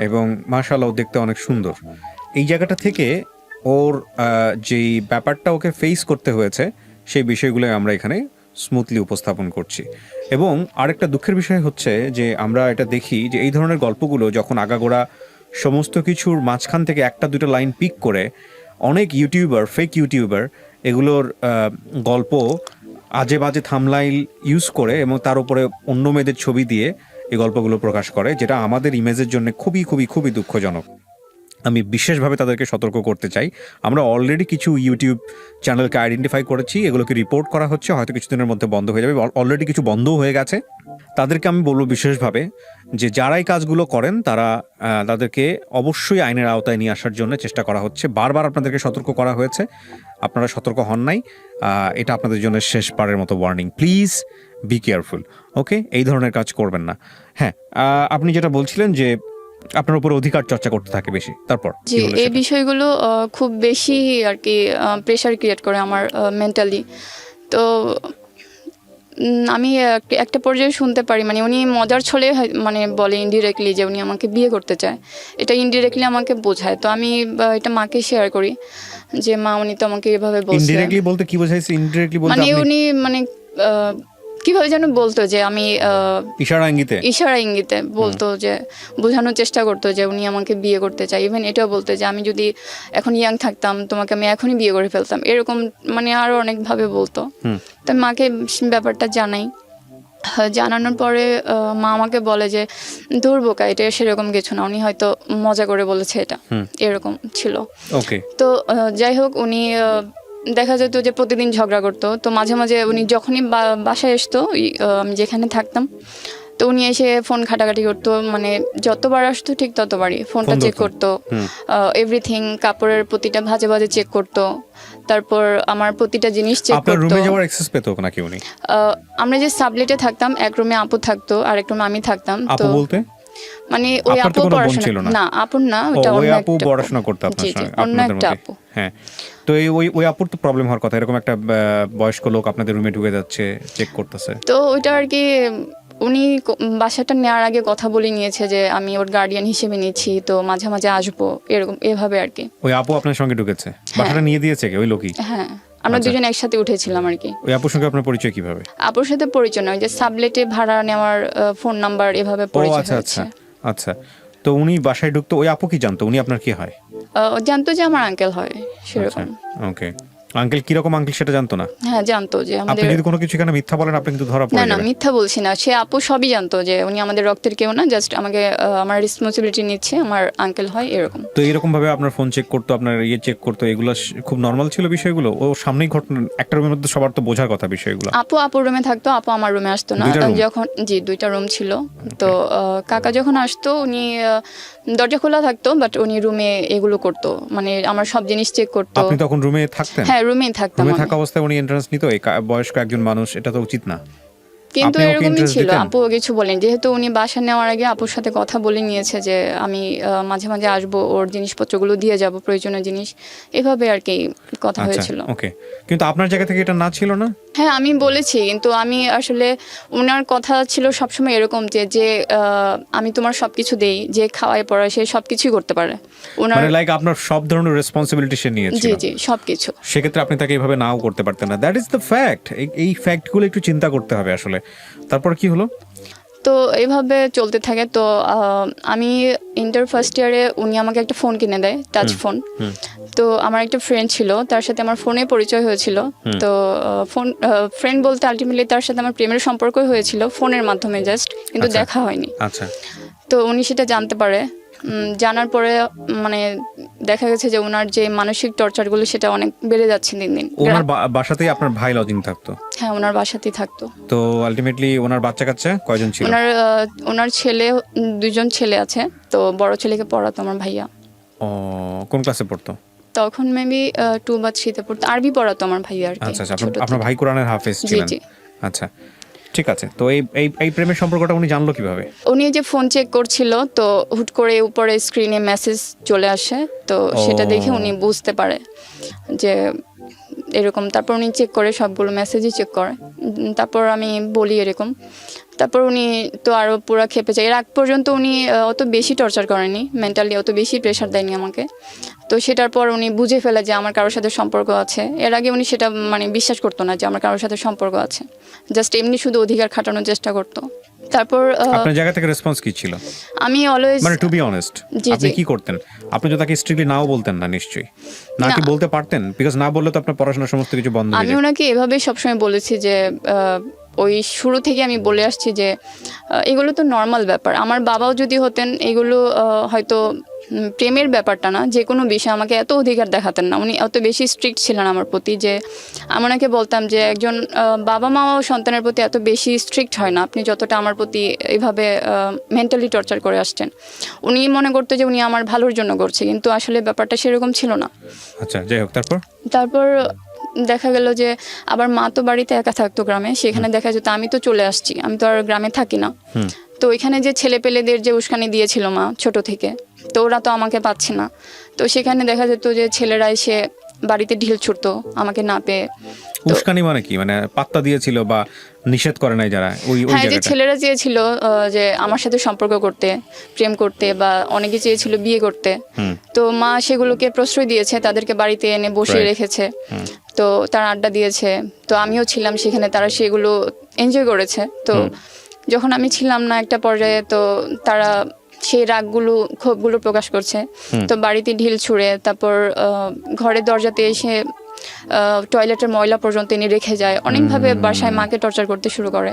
এবং মাশাআল্লাহ ও দেখতে অনেক সুন্দর। এই জায়গাটা থেকে ওর যেই ব্যাপারটা ওকে ফেস করতে হয়েছে সেই বিষয়গুলো আমরা এখানে স্মুথলি উপস্থাপন করছি। এবং আরেকটা দুঃখের বিষয় হচ্ছে যে আমরা এটা দেখি যে এই ধরনের গল্পগুলো যখন আগাগোড়া সমস্ত কিছুর মাঝখান থেকে একটা দুটো লাইন পিক করে অনেক ইউটিউবার, ফেক ইউটিউবার এগুলোর গল্প আজে বাজে থামলাইল ইউজ করে এবং তার উপরে অন্য মেয়েদের ছবি দিয়ে এই গল্পগুলো প্রকাশ করে, যেটা আমাদের ইমেজের জন্য খুবই খুবই খুবই দুঃখজনক। আমি বিশেষভাবে তাদেরকে সতর্ক করতে চাই। আমরা অলরেডি কিছু ইউটিউব চ্যানেলকে আইডেন্টিফাই করেছি, এগুলোকে রিপোর্ট করা হচ্ছে, হয়তো কিছুদিনের মধ্যে বন্ধ হয়ে যাবে, অলরেডি কিছু বন্ধও হয়ে গেছে। তাদেরকে আমি বলবো বিশেষভাবে যে যারাই কাজগুলো করেন তারা তাদেরকে অবশ্যই আইনের আওতায় নিয়ে আসার জন্য চেষ্টা করা হচ্ছে। বারবার আপনাদেরকে সতর্ক করা হয়েছে, আপনারা সতর্ক হন নাই। এটা আপনাদের জন্য শেষবারের মতো ওয়ার্নিং, প্লিজ বি কেয়ারফুল, ওকে? এই ধরনের কাজ করবেন না। হ্যাঁ, আপনি যেটা বলছিলেন যে আপনার উপর অধিকার চর্চা করতে থাকে বেশি, তারপর জি, এই বিষয়গুলো খুব বেশি আর কি প্রেশার ক্রিয়েট করে আমার মেন্টালি। তো আমি একটা পর্যায়ে শুনতে পারি, মানে উনি মজার ছলে মানে বলে ইনডিরেক্টলি যে উনি আমাকে বিয়ে করতে চায়, এটা ইনডিরেক্টলি আমাকে বোঝায়। তো আমি এটা মাকে শেয়ার করি যে মা উনি তো আমাকে এভাবে বলছে। ইনডিরেক্টলি বলতে কি বোঝাইছে? ইনডিরেক্টলি বলতে মানে উনি মানে কিভাবে যেন বলতো যে আমি ইশারা ইঙ্গিতে বলতো, যে বোঝানোর চেষ্টা করতো যে উনি আমাকে বিয়ে করতে চায়। ইভেন এটাও বলতো যে আমি যদি এখন ইয়াং থাকতাম তোমাকে আমি এখনই বিয়ে করে ফেলতাম, এরকম মানে আরো অনেকভাবে বলতো। তো মাকে ব্যাপারটা জানাই, জানানোর পরে মা আমাকে বলে যে দূর বোকা, এটা সেরকম কিছু না, উনি হয়তো মজা করে বলেছে, এটা এরকম ছিল। তো যাই হোক, উনি দেখা যেত যে প্রতিদিন ঝগড়া করতো। তো মাঝে মাঝে উনি যখনই বাসায় আসতো, আমি যেখানে থাকতাম, তো উনি এসে ফোন ঘাটাঘাটি করতো, মানে যতবার আসতো ঠিক ততবারই ফোনটা চেক করতো, এভরিথিং, কাপড়ের প্রতিটা ভাঁজে ভাঁজে চেক করতো, তারপর আমার প্রতিটা জিনিস চেক করতো। আপনার রুমে যাওয়ার অ্যাক্সেস পেতো নাকি উনি? আমরা যে সাবলেটে থাকতাম, এক রুমে আপু থাকতো আর এক রুমে আমি থাকতাম। তো বলতে মানে ওই আপু পড়াশোনা না, আপুর না, ওটা ওই আপু পড়াশোনা করতে আপনার সঙ্গে, অন্য একটা আপু। হ্যাঁ, তো ওই আপুর তো প্রবলেম হওয়ার কথা, এরকম একটা বয়স্ক লোক আপনাদের রুমে ঢুকে যাচ্ছে, চেক করতেছে। তো ওইটা আর কি উনি বাসাটা নেওয়ার আগে কথা বলে নিয়েছে যে আমি ওর গার্ডিয়ান হিসেবে নিচ্ছি, তো মাঝে মাঝে আসবো, এরকম এভাবে আর কি। ওই আপু আপনার সঙ্গে ঢুকেছে, বাসাটা নিয়ে দিয়েছে কি ওই লোকই? হ্যাঁ, আমরা দুজন একসাথে উঠেছিলাম আর কি। ওই আপুর সঙ্গে আপনার পরিচয় কিভাবে? আপুর সাথে পরিচয় নয়, যে সাবলেটে ভাড়া নেওয়ার ফোন নাম্বার এভাবে পরিচয় হয়েছে। আচ্ছা, তো উনি বাসায় ঢুকতো, ওই আপু কি জানতো উনি আপনার কি হয়? জানতো যে আমার আঙ্কেল হয়, সেরকম। ওকে, আঙ্কেল কিরকম আঙ্কেল সেটা জানতো না? হ্যাঁ, জানতো যে আমাদের। আপনি যদি কোনো কিছু এখানে মিথ্যা বলেন আপনি কিন্তু ধরা পড়ে যাবেন। না, মিথ্যা বলছি না, সে আপু সবই জানতো যে উনি আমাদের রক্তের কেউ না, জাস্ট আমাকে আমার রেসপন্সিবিলিটি নিচ্ছে, আমার আঙ্কেল হয়, এরকম। তো এরকম ভাবে আপনার ফোন চেক করতো, আপনার চেক করতো, এগুলো খুব নরমাল ছিল বিষয়গুলো? ও সামনেই ঘটনা, একটা রুমের মধ্যে সবার তো বোঝার কথা বিষয়গুলো। আপুর রুমে থাকতো, আপু আমার রুমে আসতো না। যখন দুইটা রুম ছিল, তো কাকা যখন আসতো উনি দরজা খোলা থাকতো, বাট উনি রুমে এগুলো করতো, মানে আমার সব জিনিস চেক করতো। আপনি তখন রুমে থাকতেন? হ্যাঁ, রুমেই থাকতাম। রুমে থাকা অবস্থায় উনি এন্ট্রান্স নিত? এই বয়স্ক একজন মানুষ, এটা তো উচিত না। কিন্তু এরকমই ছিল, আপু কিছু বলেন, যেহেতু উনি বাসা নেওয়ার আগে আপুর সাথে কথা বলে নিয়েছে যে আমি মাঝে মাঝে আসবো, ওর জিনিসপত্রগুলো দিয়ে যাব, প্রয়োজনীয় জিনিস, এভাবে আর কি কথা হয়েছিল। ওকে, কিন্তু আপনার জায়গা থেকে এটা না ছিল না? হ্যাঁ, আমি বলেছি, কিন্তু আমি আসলে ওনার কথা ছিল সবসময় এরকম যে আমি তোমার সবকিছু দেই, যে খাওয়ায় পড়ায় সে সবকিছুই করতে পারে। মানে লাইক আপনার সব ধরনের রেসপন্সিবিলিটি সে নিয়েছিল। জি, সবকিছু। সেক্ষেত্রে আপনি তাকে এইভাবে নাও করতে পারতেন না, দ্যাট ইজ দ্য ফ্যাক্ট। এই ফ্যাক্টগুলো একটু চিন্তা করতে হবে আসলে। তারপর কি হলো? তো এইভাবে চলতে থাকে। তো আমি ইন্টার ফার্স্ট ইয়ারে উনি আমাকে একটা ফোন কিনে দেয়, টাচ ফোন। তো আমার একটা ফ্রেন্ড ছিল, তার সাথে আমার ফোনে পরিচয় হয়েছিল। তো ফ্রেন্ড বলতে আলটিমেটলি তার সাথে আমার প্রেমের সম্পর্কই হয়েছিল ফোনের মাধ্যমে জাস্ট, কিন্তু দেখা হয়নি। আচ্ছা। তো উনি সেটা জানতে পারে, জানার পরে মানে দেখা গেছে যে ওনার যে মানসিক টর্চারগুলো সেটা অনেক বেড়ে যাচ্ছে দিন দিন। ওনার বাসাতেই আপনার ভাই লজিং থাকতো? হ্যাঁ, ওনার বাসাতেই থাকতো। তো আলটিমেটলি ওনার বাচ্চা কাচ্চা কয়জন ছিল? ওনার ছেলে, 2জন ছেলে আছে। তো বড় ছেলেকে পড়াতো আমার ভাইয়া। ও, কোন ক্লাসে পড়তো তখন? মেবি 2 বা 3-তে পড়তো। আরবি পড়াতো আমার ভাইয়া আর কি। আচ্ছা। আপনার ভাই কোরআনের হাফেজ ছিলেন? জি। আচ্ছা, ঠিক আছে। তো এই প্রেমের সম্পর্কটা উনি জানলো কিভাবে? উনি যে ফোন চেক করছিল, তো হুট করে উপরে স্ক্রিনে মেসেজ চলে আসে। তো সেটা দেখে উনি বুঝতে পারে যে এরকম। তারপর উনি চেক করে, সবগুলো মেসেজই চেক করে। তারপর আমি বলি এরকম। তারপর উনি তো আরও পুরো খেপে যায়। এর আগ পর্যন্ত উনি অত বেশি টর্চার করেনি, মেন্টালি অত বেশি প্রেশার দেয়নি আমাকে। তো সেটার পর উনি বুঝে ফেলে যে আমার কারোর সাথে সম্পর্ক আছে। এর আগে উনি সেটা মানে বিশ্বাস করতো না যে আমার কারোর সাথে সম্পর্ক আছে, জাস্ট এমনি শুধু অধিকার খাটানোর চেষ্টা করতো। তারপর আপনার জায়গা থেকে রেসপন্স কি ছিল? আমি অলওয়েজ, মানে টু বি অনেস্ট, আপনি কি করতেন? আপনি তো তাকে স্ট্রিক্টলি নাও বলতেন না নিশ্চয়ই? নাকি বলতে পারতেন? বিকজ না বললে তো আপনার পড়াশোনার সমস্ত কিছু বন্ধ হয়ে আমি যায়। ওনাকে এভাবেই সবসময় বলেছি যে ওই শুরু থেকে আমি বলে আসছি যে এগুলো তো নর্মাল ব্যাপার। আমার বাবাও যদি হতেন, এগুলো হয়তো প্রেমের ব্যাপারটা না, যে কোনো বিষয়ে আমাকে এত অধিকার দেখাতেন না। উনি অত বেশি স্ট্রিক্ট ছিলেন আমার প্রতি যে আমি ওনাকে বলতাম যে একজন বাবা মাও সন্তানের প্রতি এত বেশি স্ট্রিক্ট হয় না, আপনি যতটা আমার প্রতি এইভাবে মেন্টালি টর্চার করে আসছেন। উনি মনে করতো যে উনি আমার ভালোর জন্য করছে, কিন্তু আসলে ব্যাপারটা সেরকম ছিল না। আচ্ছা, যাই হোক। তারপর দেখা গেল যে আবার মা তো বাড়িতে একা থাকতো গ্রামে, সেখানে দেখা যেত আমি তো চলে আসছি, আমি তো আর গ্রামে থাকি না। তো ওইখানে যে ছেলেপেলেদের যে উস্কানি দিয়েছিল মা ছোট থেকে, তো ওরা তো আমাকে পাচ্ছে না। তো সেখানে দেখা যেত যে ছেলেরা এসে বাড়িতে ঢিল ছুটতো আমাকে না পেয়ে। উস্কানি মানে কি? মানে পাত্তা দিয়েছিল বা নিষেধ করে নাই যারা? হ্যাঁ, যে ছেলেরা চেয়েছিল যে আমার সাথে সম্পর্ক করতে, প্রেম করতে, বা অনেকে চেয়েছিল বিয়ে করতে। তো মা সেগুলোকে প্রশ্রয় দিয়েছে, তাদেরকে বাড়িতে এনে বসিয়ে রেখেছে। তো তারা আড্ডা দিয়েছে, তো আমিও ছিলাম সেখানে, তারা সেগুলো এনজয় করেছে। তো যখন আমি ছিলাম না একটা পর্যায়ে, তো তারা সেই রাগগুলো, ক্ষোভগুলো প্রকাশ করছে। তো বাড়িতে ঢিল ছুঁড়ে, তারপর ঘরের দরজাতে এসে টয়লেটের ময়লা পর্যন্ত এনে রেখে যায়। অনেকভাবে বাসায় মাকে টর্চার করতে শুরু করে।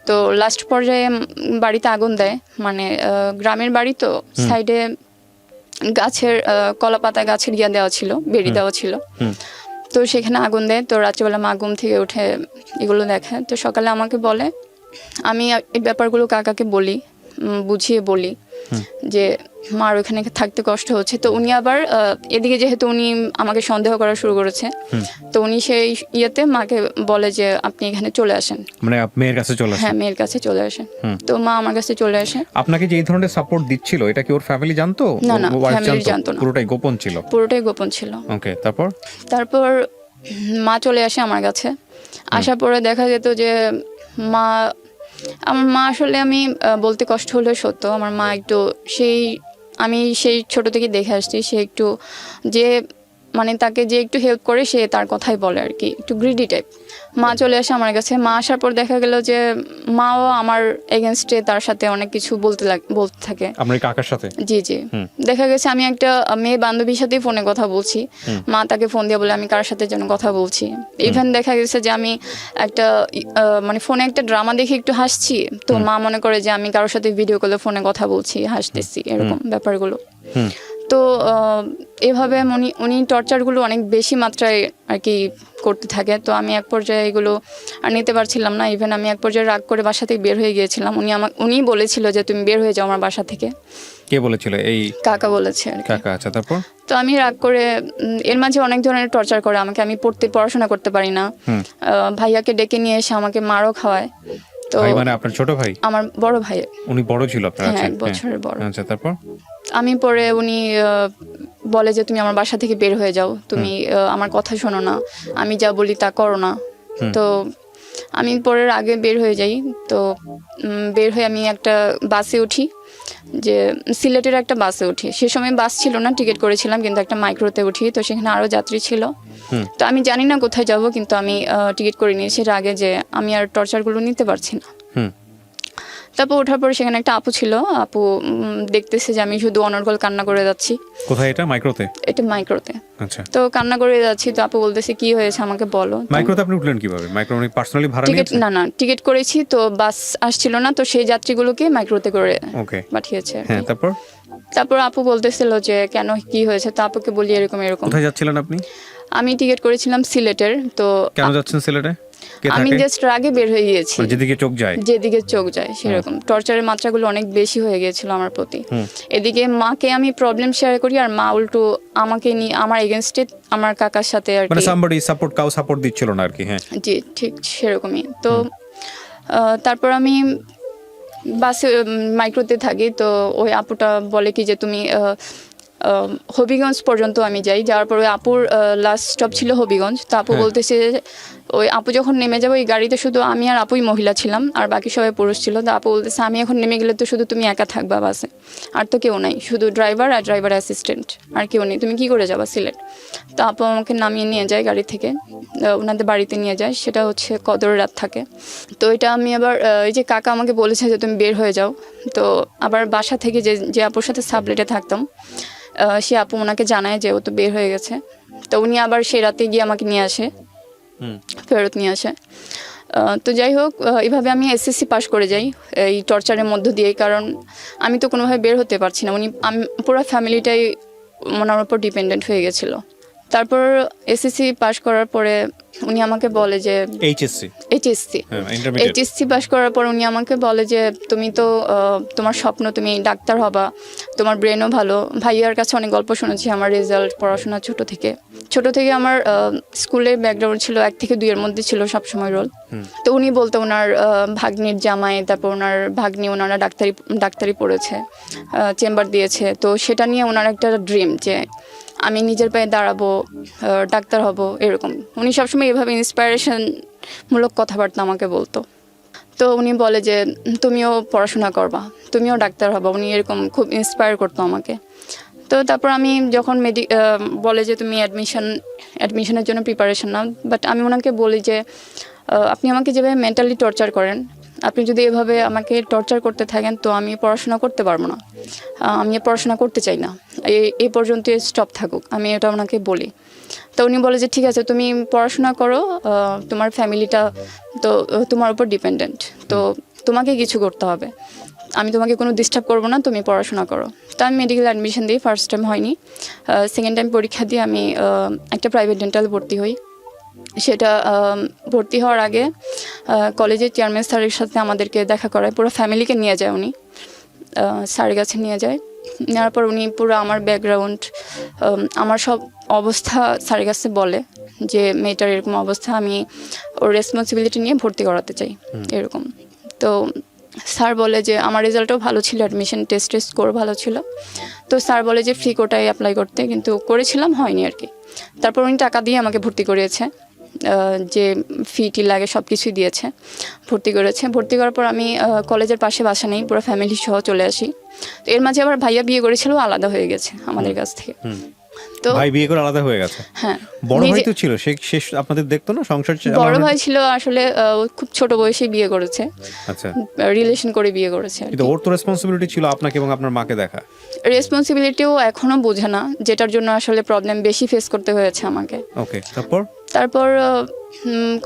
তো লাস্ট পর্যায়ে বাড়িতে আগুন দেয়। মানে গ্রামের বাড়ি তো, সাইডে গাছের কলা পাতা গাছের দেওয়া ছিল, বেড়ি দেওয়া ছিল। তো সেখানে আগুন দেয়। তো রাত্রিবেলা মা ঘুম থেকে উঠে এগুলো দেখে। তো সকালে আমাকে বলে, আমি এই ব্যাপারগুলো কাকাকে বলি, বুঝিয়ে বলি যে মার ওখানে থাকতে কষ্ট হচ্ছে। তো উনি আবার এদিকে যেহেতু উনি আমাকে সন্দেহ করা শুরু করেছে, তো উনি সেই ইয়েতে মাকে বলে যে আপনি এখানে চলে আসেন, মানে মেয়ের কাছে চলে আসেন। হ্যাঁ, মেয়ের কাছে চলে আসেন। তো মা আমার কাছে চলে আসে। আপনাকে যে এই ধরনের সাপোর্ট দিচ্ছিল, এটা কি ওর ফ্যামিলি জানতো? না, ফ্যামিলি জানতো না, পুরোটাই গোপন ছিল। পুরোটাই গোপন ছিল। ওকে, তারপর মা চলে আসে আমার কাছে। আসার পরে দেখা যেত যে আমার মা আসলে, আমি বলতে কষ্ট হলেও সত্য, আমার মা একটু আমি সেই ছোট থেকে দেখে আসছি, সে একটু যে মানে তাকে যে একটু হেল্প করে সে তার কথাই বলে আর কি, একটু গ্রিডি টাইপ। মা চলে আসে আমার কাছে। মা আসার পর দেখা গেল যে মাও আমার এগেনস্টে তার সাথে অনেক কিছু বলতে থাকে। আমার কাকার সাথে? জি। দেখা গেছে আমি একটা মেয়ে বান্ধবীর সাথেই ফোনে কথা বলছি, মা তাকে ফোন দিয়ে বলে আমি কার সাথে যেন কথা বলছি। ইভেন দেখা গেছে যে আমি একটা মানে ফোনে একটা ড্রামা দেখে একটু হাসছি, তো মা মনে করে যে আমি কারোর সাথে ভিডিও কলে ফোনে কথা বলছি, হাসতেছি, এরকম ব্যাপারগুলো। তো এভাবে উনি টর্চারগুলো অনেক বেশি মাত্রায় আর কি করতে থাকে। তো আমি এক পর্যায়ে এগুলো আর নিতে পারছিলাম না। ইভেন আমি এক পর্যায়ে রাগ করে বাসা থেকে বের হয়ে গিয়েছিলাম। উনি বলেছিল যে তুমি বের হয়ে যাও আমার বাসা থেকে। কে বলেছিল? এই কাকা বলেছে আর কি। কাকা, আচ্ছা। তারপর তো আমি রাগ করে, এর মাঝে অনেক ধরনের টর্চার করে আমাকে। আমি পড়াশোনা করতে পারি না। ভাইয়াকে ডেকে নিয়ে এসে আমাকে মারও খাওয়ায়। তো মানে আপনার ছোট ভাই? আমার বড় ভাই। উনি বড় ছিল আপনার? হ্যাঁ, 1 বছরের বড়। আচ্ছা, তারপর আমি পরে উনি বলে যে তুমি আমার বাসা থেকে বের হয়ে যাও, তুমি আমার কথা শোনো না, আমি যা বলি তা করো না। তো আমি পরের আগে বের হয়ে যাই। তো বের হয়ে আমি একটা বাসে উঠি, যে সিলেটের একটা বাসে উঠি। সে সময় বাস ছিল না, টিকিট করেছিলাম, কিন্তু একটা মাইক্রোতে উঠি। তো সেখানে আরও যাত্রী ছিল। তো আমি জানি না কোথায় যাব, কিন্তু আমি টিকিট করে নিয়েছি এর আগে যে আমি আর টর্চারগুলো নিতে পারছি না। তারপর ওঠার পরে সেখানে একটা আপু ছিল, আপু দেখতেছে যে আমি শুধু অনর্গল কান্না করে যাচ্ছি। কোথায় এটা? মাইক্রোতে? এটা মাইক্রোতে। আচ্ছা। তো কান্না করে যাচ্ছি, তো আপু বলতেছে কি হয়েছে আমাকে বলো। মাইক্রোতে আপনি উঠলেন কিভাবে? মাইক্রো মানে পার্সোনালি ভাড়া টিকিট নিয়েছেন? না টিকিট করেছি, তো বাস আসছিল না, তো সেই যাত্রীগুলোকে মাইক্রোতে করে ওকে পাঠিয়েছে। হ্যাঁ, তারপর আপু বলতেছিল যে কেন কি হয়েছে, তো আপুকে বলি এরকম এরকম। কোথায় যাচ্ছিলেন আপনি? আমি টিকিট করেছিলাম সিলেটের। তো কেন যাচ্ছেন সিলেটে? আমি জাস্ট রাগে বের হয়ে গিয়েছি, যেদিকে চোখ যায় সেরকম টর্চারের মাত্রাগুলো অনেক বেশি হয়ে গিয়েছিল আমার প্রতি। এদিকে মাকে আমি প্রবলেম শেয়ার করি, আর মা উল্টো আমাকে নিয়ে আমার এগেনস্টে আমার কাকার সাথে আর মানে সামবডি সাপোর্ট দিচ্ছিল না আর কি। হ্যাঁ জি, ঠিক সেরকমই। তো তারপর আমি বাসে মাইক্রোতে থাকি, তো ওই আপুটা বলে কি যে তুমি হবিগঞ্জ পর্যন্ত আমি যাওয়ার পর ওই আপুর লাস্ট স্টপ ছিল হবিগঞ্জ। তো আপু বলতেছে ওই আপু যখন নেমে যাবো, ওই গাড়িতে শুধু আমি আর আপুই মহিলা ছিলাম, আর বাকি সবাই পুরুষ ছিল। তো আপু বলতেছে আমি এখন নেমে গেলে তো শুধু তুমি একা থাকবা বাসে, আর তো কেউ নাই, শুধু ড্রাইভার আর ড্রাইভার অ্যাসিস্ট্যান্ট, আর কেউ নেই, তুমি কি করে যাবা সিলেট। তো আপু আমাকে নামিয়ে নিয়ে যায় গাড়ি থেকে, ওনাদের বাড়িতে নিয়ে যায়, সেটা হচ্ছে কদর রাত থাকে। তো এটা আমি আবার এই যে কাকা আমাকে বলেছে যে তুমি বের হয়ে যাও। তো আবার বাসা থেকে যে আপুর সাথে সাবলেটে থাকতাম, সে আপু ওনাকে জানায় যে ও তো বের হয়ে গেছে। তো উনি আবার সেই রাতে গিয়ে আমাকে নিয়ে আসে, ফেরত নিয়ে আসে। তো যাই হোক, এভাবে আমি এসএসসি পাশ করে যাই এই টর্চারের মধ্য দিয়ে, কারণ আমি তো কোনোভাবে বের হতে পারছি না। আমি পুরো ফ্যামিলিটাই ওনার উপর ডিপেন্ডেন্ট হয়ে গেছিলো। তারপর এসএসসি পাশ করার পরে উনি আমাকে বলে যে এইচএসসি পাশ করার পর উনি আমাকে বলে যে তুমি তো তোমার স্বপ্ন তুমি ডাক্তার হবা, তোমার ব্রেনও ভালো। ভাইয়ার কাছে অনেক গল্প শুনেছি, আমার রেজাল্ট, পড়াশোনা ছোট থেকে আমার স্কুলের ব্যাকগ্রাউন্ড ছিল 1 থেকে 2 এর মধ্যে ছিল সবসময় রোল। তো উনি বলতো ওনার ভাগ্নির জামাই, তারপর ওনার ভাগ্নি, ওনারা ডাক্তারি পড়েছে, চেম্বার দিয়েছে। তো সেটা নিয়ে ওনার একটা ড্রিম যে আমি নিজের পায়ে দাঁড়াবো, ডাক্তার হব, এরকম। উনি সবসময় এভাবে ইন্সপায়ারেশনমূলক কথাবার্তা আমাকে বলতো। তো উনি বলে যে তুমিও পড়াশোনা করবা, তুমিও ডাক্তার হবা, উনি এরকম খুব ইন্সপায়ার করতো আমাকে। তো তারপর আমি যখন বলে যে তুমি অ্যাডমিশনের জন্য প্রিপারেশন নাও, বাট আমি ওনাকে বলি যে আপনি আমাকে যেভাবে মেন্টালি টর্চার করেন, আপনি যদি এভাবে আমাকে টর্চার করতে থাকেন তো আমি পড়াশোনা করতে পারবো না, আমি পড়াশোনা করতে চাই না, এই পর্যন্ত স্টপ থাকুক, আমি এটা ওনাকে বলি। তো উনি বলে যে ঠিক আছে তুমি পড়াশোনা করো, তোমার ফ্যামিলিটা তো তোমার উপর ডিপেন্ডেন্ট, তো তোমাকে কিছু করতে হবে, আমি তোমাকে কোনো ডিস্টার্ব করবো না, তুমি পড়াশোনা করো। তো আমি মেডিকেল অ্যাডমিশন দিই, ফার্স্ট টাইম হয়নি, সেকেন্ড টাইম পরীক্ষা দিয়ে আমি একটা প্রাইভেট ডেন্টাল ভর্তি হই। সেটা ভর্তি হওয়ার আগে কলেজের চেয়ারম্যান স্যারের সাথে আমাদেরকে দেখা করায়, পুরো ফ্যামিলিকে নিয়ে যায় উনি, স্যারের কাছে নিয়ে যায়। নেওয়ার পর উনি পুরো আমার ব্যাকগ্রাউন্ড, আমার সব অবস্থা স্যারের কাছে বলে যে মেয়েটার এরকম অবস্থা, আমি ওর রেসপন্সিবিলিটি নিয়ে ভর্তি করাতে চাই, এরকম। তো স্যার বলে যে আমার রেজাল্টও ভালো ছিল, অ্যাডমিশন টেস্ট স্কোর ভালো ছিল। তো স্যার বলে যে ফ্রি কোটায় অ্যাপ্লাই করতে, কিন্তু করেছিলাম, হয়নি আর কি। তারপর উনি টাকা দিয়ে আমাকে ভর্তি করিয়েছে, যে ফিটি লাগে সব কিছুই দিয়েছে, ভর্তি করেছে। ভর্তি করার পর আমি কলেজের পাশে বাসা নেই, পুরো ফ্যামিলি সহ চলে আসি। তো এর মাঝে আবার ভাইয়া বিয়ে করেছিল, আলাদা হয়ে গেছে আমাদের কাছ থেকে। তো ভাই বিয়ে করে আলাদা হয়ে গেছে? হ্যাঁ। বড় ভাই তো ছিল, সে আপনাদের দেখতো না সংসার? বড় ভাই ছিল আসলে খুব ছোট বয়সে বিয়ে করেছে, আচ্ছা, রিলেশন করে বিয়ে করেছে। কিন্তু ওর তো রেসপন্সিবিলিটি ছিল আপনাকে এবং আপনার মাকে দেখা। রেসপন্সিবিলিটিও এখনো বোঝে না, যেটার জন্য আসলে প্রবলেম বেশি ফেস করতে হয়েছে আমাকে। ওকে। তারপর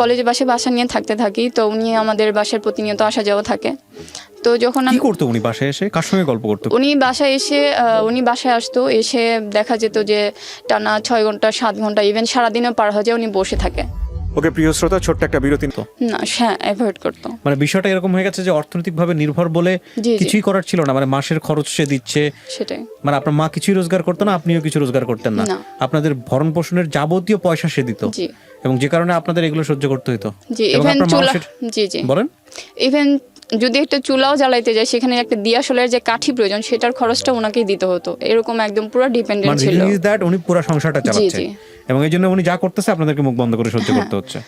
কলেজে বাসা নিয়ে থাকতে থাকি। তো উনি আমাদের বাসার প্রতিনিয়ত আসা যাওয়া থাকে। তো যখন কি করতো উনি বাসায় এসে, কার সঙ্গে গল্প করতো? উনি বাসায় আসতো, এসে দেখা যেত যে টানা 6 ঘন্টা 7 ঘন্টা ইভেন সারাদিনও পার হয়ে যায় উনি বসে থাকে। ওকে প্রিয় শ্রোতা, ছোট্ট একটা বিরতি। না, হ্যাঁ, অ্যাভয়েড করতো। মানে বিষয়টা এরকম হয়ে গেছে যে অর্থনৈতিকভাবে নির্ভর বলে কিছুই করার ছিল না, মানে মাসের খরচ সে দিচ্ছে, সেটাই। মানে আপনার মা কিছুই রোজগার করতো না, আপনিও কিছু রোজগার করতেন না, আপনাদের ভরণ পোষণের যাবতীয় পয়সা সে দিত, এবং যে কারণে আপনাদের এগুলো সহ্য করতে হতো। বলেন, ইভেন যদি একটা চুলাও জ্বালাইতে যায়, সেখানে একটা দিয়াশলের যে কাঠি প্রয়োজন, সেটার খরচটা ওনাকেই দিতে হতো, এরকম একদম পুরো ডিপেন্ডেন্ট ছিল। উনি পুরো সংসারটা চালাচ্ছে, এবং এই জন্য উনি যা করতেছে আপনাদেরকে মুখ বন্ধ করে সহ্য করতে হচ্ছে।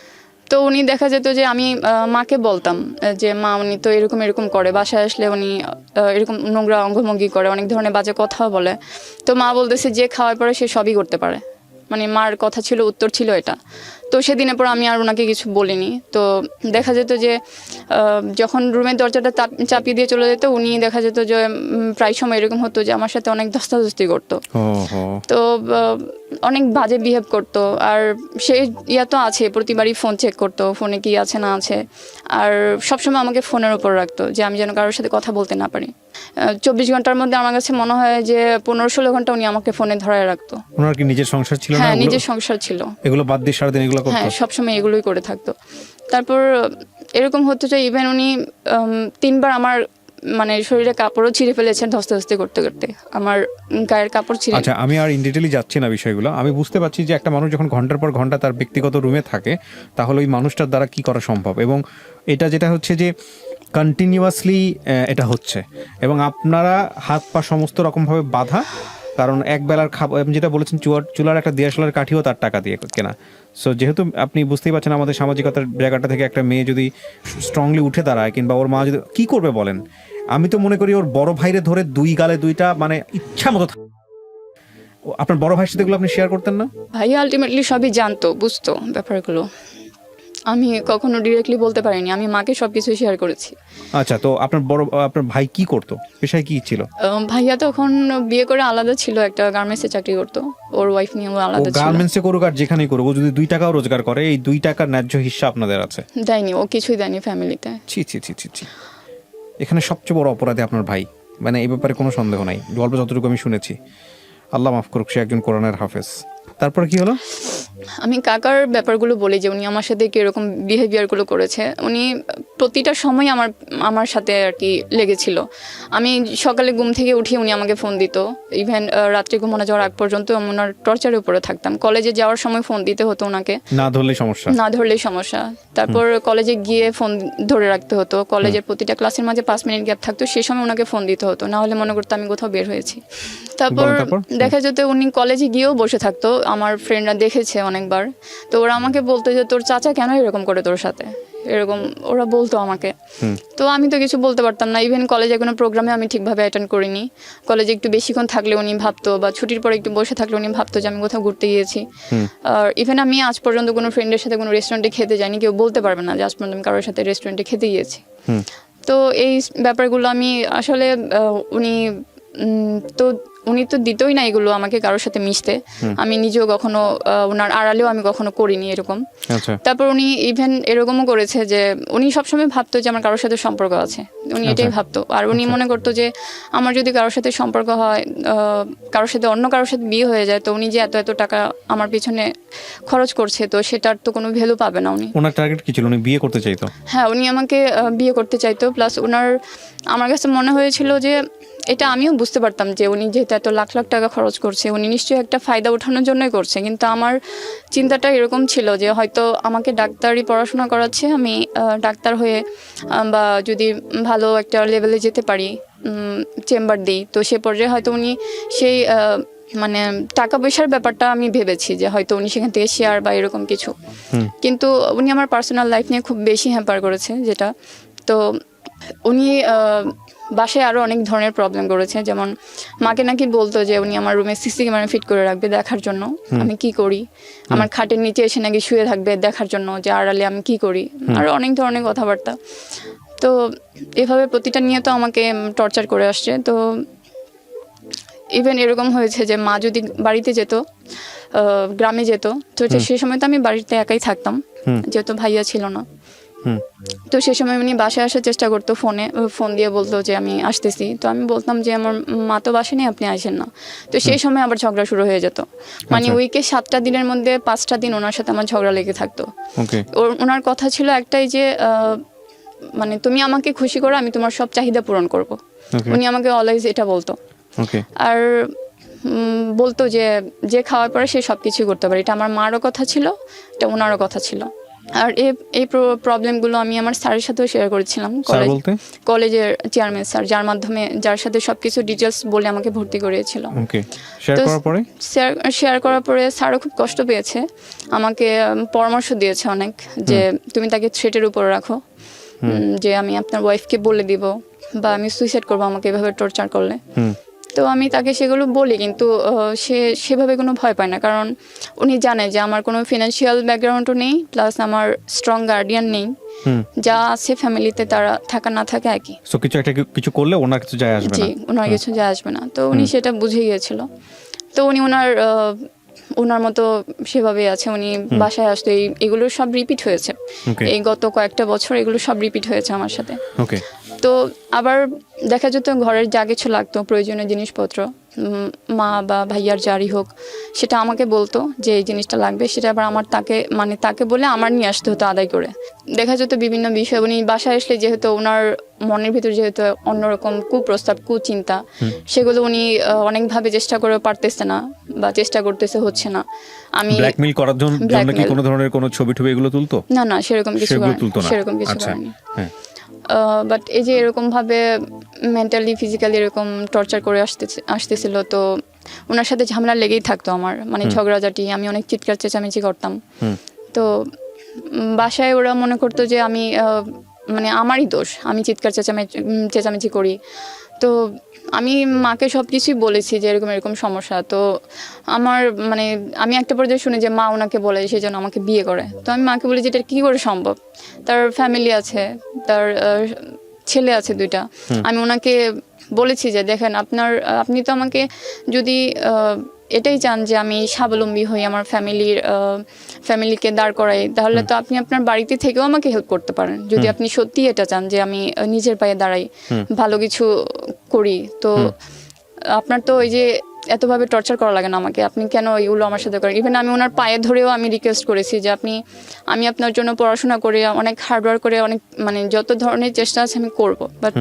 তো উনি দেখা যেত যে আমি মাকে বলতাম যে মা উনি তো এরকম করে, বাসায় আসলে উনি এরকম নোংরা অঙ্গভঙ্গি করে, অনেক ধরনের বাজে কথাও বলে। তো মা বলতেছে যে খাওয়ার পরে সে সবই করতে পারে, মানে মার কথা ছিল, উত্তর ছিল এটা। তো সেদিনের পর আমি আর ওনাকে কিছু বলিনি। তো দেখা যেত যে যখন রুমের দরজাটা চাপিয়ে দিয়ে চলে যেত, উনি দেখা যেত যে প্রায় সময় এরকম হতো যে আমার সাথে অনেক ধস্তাধস্তি করতো। তো অনেক বাজে বিহেভ করতো। আর সে তো আছে, প্রতিবারই ফোন চেক করতো, ফোনে কি আছে না আছে। আর সবসময় আমাকে ফোনের উপর রাখতো যে আমি যেন কারোর সাথে কথা বলতে না পারি। 24 ঘন্টার মধ্যে আমার কাছে মনে হয় যে 15-16 ঘন্টা উনি আমাকে ফোনে ধরায় রাখতো। ওনার কি নিজের সংসার ছিল? হ্যাঁ, নিজের সংসার ছিল। এগুলো বাদ দিয়ে সারাদিন এগুলো করতো? হ্যাঁ, সবসময় এগুলোই করে থাকতো। তারপর এরকম হতো যে ইভেন উনি 3বার আমার মানে শরীরে কাপড়ও ছিঁড়ে ফেলেছেন ধস্তাধস্তি করতে করতে, আমার গায়ের কাপড় ছিঁড়ে। আচ্ছা, আমি আর ইন ডিটেইলি যাচ্ছি না বিষয়গুলো। আমি বুঝতে পারছি যে একটা মানুষ যখন ঘন্টার পর ঘন্টা তার ব্যক্তিগত রুমে থাকে, তাহলে ওই মানুষটার দ্বারা কি করা সম্ভব। এবং এটা যেটা হচ্ছে যে কন্টিনিউয়াসলি এটা হচ্ছে, এবং আপনারা হাত পা সমস্ত রকমভাবে বাঁধা, কারণ এক বেলার খাবার যেটা বলেছেন, চুলার একটা দিয়াশলার কাঠিও তার টাকা দিয়ে কেনা। সো যেহেতু আপনি বুঝতেই পারছেন আমাদের সামাজিকতার জায়গাটা থেকে একটা মেয়ে যদি স্ট্রংলি উঠে দাঁড়ায়, কিংবা ওর মা যদি কি করবে বলেন, আমি তো মনে করি ওর বড় ভাইরে ধরে 2 গালে 2টা মানে ইচ্ছা মতো। আপনার বড় ভাইয়ের সাথে এগুলো আপনি শেয়ার করতেন না? ভাইয়া আলটিমেটলি সবই জানতো, বুঝতো ব্যাপারগুলো। আমি কখনো ডিরেক্টলি বলতে পারিনি, আমি মাকে সবকিছু শেয়ার করেছি। আচ্ছা, তো আপনার ভাই কি করতো, পেশায় কি ছিল? ভাইয়া তখন বিয়ে করে আলাদা ছিল, একটা গার্মেন্টসে চাকরি করতো, ওর ওয়াইফ নিয়েও আলাদা ছিল। গার্মেন্টসে করুক আর যেখানেই করুক, ও যদি 2 টাকাও রোজগার করে, এই 2 টাকার ন্যায্য হিস্সা আপনাদের আছে? দেয়নি, ও কিছুই দেয়নি ফ্যামিলিতে। ছি ছি ছি ছি ছি। এখানে সবচেয়ে বড় অপরাধী আপনার ভাই, মানে এই ব্যাপারে কোনো সন্দেহ নাই। গল্প যতটুকু আমি শুনেছি, আল্লাহ মাফ করুক, সে একজন কোরআনের হাফেজ। তারপরে কি হলো? আমি কাকার ব্যাপারগুলো বলি যে উনি আমার সাথে কিরকম বিহেভিয়ারগুলো করেছে। উনি প্রতিটা সময় আমার সাথে আর কি লেগেছিল। আমি সকালে ঘুম থেকে উঠে উনি আমাকে ফোন দিত, ইভেন রাত্রে ঘুমানো যাওয়ার আগ পর্যন্ত আমি ওনার টর্চারের উপরে থাকতাম। কলেজে যাওয়ার সময় ফোন দিতে হতো ওনাকে, না ধরলেই সমস্যা। তারপর কলেজে গিয়ে ফোন ধরে রাখতে হতো, কলেজের প্রতিটা ক্লাসের মাঝে 5 মিনিট গ্যাপ থাকতো, সেই সময় ওনাকে ফোন দিতে হতো, না হলে মনে করতো আমি কোথাও বের হয়েছি। তারপর দেখা যেত উনি কলেজে গিয়েও বসে থাকতো, আমার ফ্রেন্ডরা দেখেছে অনেকবার। তো ওরা আমাকে বলতো যে তোর চাচা কেন এরকম করে তোর সাথে, এরকম ওরা বলতো আমাকে। তো আমি তো কিছু বলতে পারতাম না। ইভেন কলেজে কোনো প্রোগ্রামে আমি ঠিকভাবে অ্যাটেন্ড করিনি। কলেজে একটু বেশিক্ষণ থাকলে উনি ভাবতো, বা ছুটির পরে একটু বসে থাকলে উনি ভাবতো যে আমি কোথাও ঘুরতে গিয়েছি। আর ইভেন আমি আজ পর্যন্ত কোনো ফ্রেন্ডের সাথে কোনো রেস্টুরেন্টে খেতে যাইনি, কেউ বলতে পারবে না যে আজ পর্যন্ত আমি কারোর সাথে রেস্টুরেন্টে খেতে গিয়েছি। তো এই ব্যাপারগুলো আমি আসলে উনি তো দিতই না এগুলো আমাকে কারোর সাথে মিশতে। আমি নিজেও কখনো ওনার আড়ালেও আমি কখনো করিনি এরকম। তারপর উনি ইভেন এরকমও করেছে যে উনি সবসময় ভাবতো যে আমার কারোর সাথে সম্পর্ক আছে, উনি এটাই ভাবতো। আর উনি মনে করতো যে আমার যদি কারোর সাথে সম্পর্ক হয়, কারোর সাথে অন্য কারোর সাথে বিয়ে হয়ে যায়, তো উনি যে এত এত টাকা আমার পিছনে খরচ করছে, তো সেটার তো কোনো ভ্যালু পাবে না। ওনার টার্গেট কি ছিল? উনি বিয়ে করতে চাইতো? হ্যাঁ, উনি আমাকে বিয়ে করতে চাইতো। প্লাস আমার কাছে মনে হয়েছিল যে এটা আমিও বুঝতে পারতাম যে উনি যেহেতু এত লাখ লাখ টাকা খরচ করছে, উনি নিশ্চয়ই একটা ফায়দা ওঠানোর জন্যই করছে। কিন্তু আমার চিন্তাটা এরকম ছিল যে হয়তো আমাকে ডাক্তারি পড়াশোনা করাচ্ছে, আমি ডাক্তার হয়ে বা যদি ভালো একটা লেভেলে যেতে পারি, চেম্বার দিই, তো সে পর্যায়ে হয়তো উনি সেই মানে টাকা পয়সার ব্যাপারটা আমি ভেবেছি যে হয়তো উনি সেখান থেকে শেয়ার বা এরকম কিছু। কিন্তু উনি আমার পার্সোনাল লাইফ নিয়ে খুব বেশি হ্যাম্পার করেছে যেটা। তো উনি বাসায় আরও অনেক ধরনের প্রবলেম করেছে, যেমন মাকে নাকি বলতো যে উনি আমার রুমে সিসি ক্যামেরা ফিট করে রাখবে দেখার জন্য আমি কি করি, আমার খাটের নিচে এসে নাকি শুয়ে থাকবে দেখার জন্য যে আড়ালে আমি কি করি, আরও অনেক ধরনের কথাবার্তা। তো এভাবে প্রতিটা নিয়ে তো আমাকে টর্চার করে আসছে। তো ইভেন এরকম হয়েছে যে মা যদি বাড়িতে যেত, গ্রামে যেত, তো সে সময় তো আমি বাড়িতে একাই থাকতাম যেহেতু ভাইয়া ছিল না। তো সে সময় উনি বাসায় আসার চেষ্টা করতো, ফোন দিয়ে বলতো যে আমি আসতেছি। তো আমি বলতাম যে আমার মা তো বাসে নেই, আপনি আসেন না। তো সেই সময় আবার ঝগড়া শুরু হয়ে যেত। মানে উইকে 7টা দিনের মধ্যে 5টা দিন ওনার সাথে আমার ঝগড়া লেগে থাকতো। ওনার কথা ছিল একটাই যে মানে তুমি আমাকে খুশি করো, আমি তোমার সব চাহিদা পূরণ করব। উনি আমাকে অলওয়েজ এটা বলতো। আর বলতো যে খাওয়ার পরে সে সবকিছু করতে পারে। এটা আমার মারও কথা ছিল, এটা ওনারও কথা ছিল। আর এই প্রবলেমগুলো আমি আমার স্যারের সাথেও শেয়ার করেছিলাম, কলেজের চেয়ারম্যান স্যার, যার সাথে সবকিছু ডিটেলস বলে আমাকে ভর্তি করিয়েছিল। শেয়ার করার পরে স্যারও খুব কষ্ট পেয়েছে, আমাকে পরামর্শ দিয়েছে অনেক যে তুমি তাকে থ্রেটের উপর রাখো, যে আমি আপনার ওয়াইফকে বলে দিব বা আমি সুইসাইড করবো আমাকে এভাবে টর্চার করলে। তো আমি তাকে সেগুলো বলি, কিন্তু সে সেভাবে কোনো ভয় পায় না, কারণ উনি জানে যে আমার কোনো ফিনান্সিয়াল ব্যাকগ্রাউন্ডও নেই, প্লাস আমার স্ট্রং গার্ডিয়ান নেই। যা আছে ফ্যামিলিতে তারা থাকা না থাকা একই। সো কিছু করলে ওনার কিছু যায় আসবে না। জি, ওনার কিছু যায় আসবে না। তো উনি সেটা বুঝে গিয়েছিল। তো উনি ওনার মতো সেভাবে আছে। উনি বাসায় আসতো, এগুলো সব রিপিট হয়েছে এই গত কয়েকটা বছর, এগুলো সব রিপিট হয়েছে আমার সাথে। তো আবার দেখা যেত ঘরের যা কিছু লাগতো প্রয়োজনীয় জিনিসপত্র, মা বা ভাইয়ার যারই হোক, সেটা আমাকে বলতো যে এই জিনিসটা লাগবে, সেটা আবার তাকে বলে আমার নিয়ে আসতে হতো আদায় করে। দেখা যেত বিভিন্ন বিষয় উনি বাসায় আসলে, যেহেতু ওনার মনের ভিতর যেহেতু অন্যরকম কুপ্রস্তাব, কুচিন্তা, সেগুলো উনি অনেকভাবে চেষ্টা করে পারতেছে না, বা চেষ্টা করতেছে, হচ্ছে না। আমি ব্ল্যাকমেইল করার জন্য কি কোনো ধরনের কোনো ছবি এগুলো তুলতো? না, সেরকম কিছু করেনি। বাট এই যে এরকম ভাবে মেন্টালি ফিজিক্যালি এরকম টর্চার করে আসতেছিল, তো ওনার সাথে ঝামেলা লেগেই থাকতো আমার, মানে ঝগড়াঝাটি, আমি অনেক চিৎকার চেঁচামেচি করতাম। তো বাসায় ওরা মনে করতো যে আমি মানে আমারই দোষ, আমি চিৎকার চেঁচামেচি করি। তো আমি মাকে সব কিছুই বলেছি যে এরকম এরকম সমস্যা। তো আমি একটা পর্যায়ে শুনি যে মা ওনাকে বলে সেই জন্য আমাকে বিয়ে করে। তো আমি মাকে বলি যে এটা কী করে সম্ভব, তার ফ্যামিলি আছে, তার ছেলে আছে 2টা। আমি ওনাকে বলেছি যে দেখেন, আপনি তো আমাকে যদি এটাই চান যে আমি স্বাবলম্বী হই, আমার ফ্যামিলিকে দাঁড় করাই, তাহলে তো আপনি আপনার বাড়িতে থেকেও আমাকে হেল্প করতে পারেন। যদি আপনি সত্যি এটা চান যে আমি নিজের পায়ে দাঁড়াই, ভালো কিছু করি, তো আপনার তো ওই যে এতভাবে টর্চার করা লাগে না আমাকে, আপনি কেন এইগুলো আমার সাথে করেন। ইভেন আমি ওনার পায়ে ধরেও আমি রিকোয়েস্ট করেছি যে আমি আপনার জন্য পড়াশোনা করে অনেক হার্ডওয়ার্ক করে অনেক যত ধরনের চেষ্টা আছে আমি করব, বাট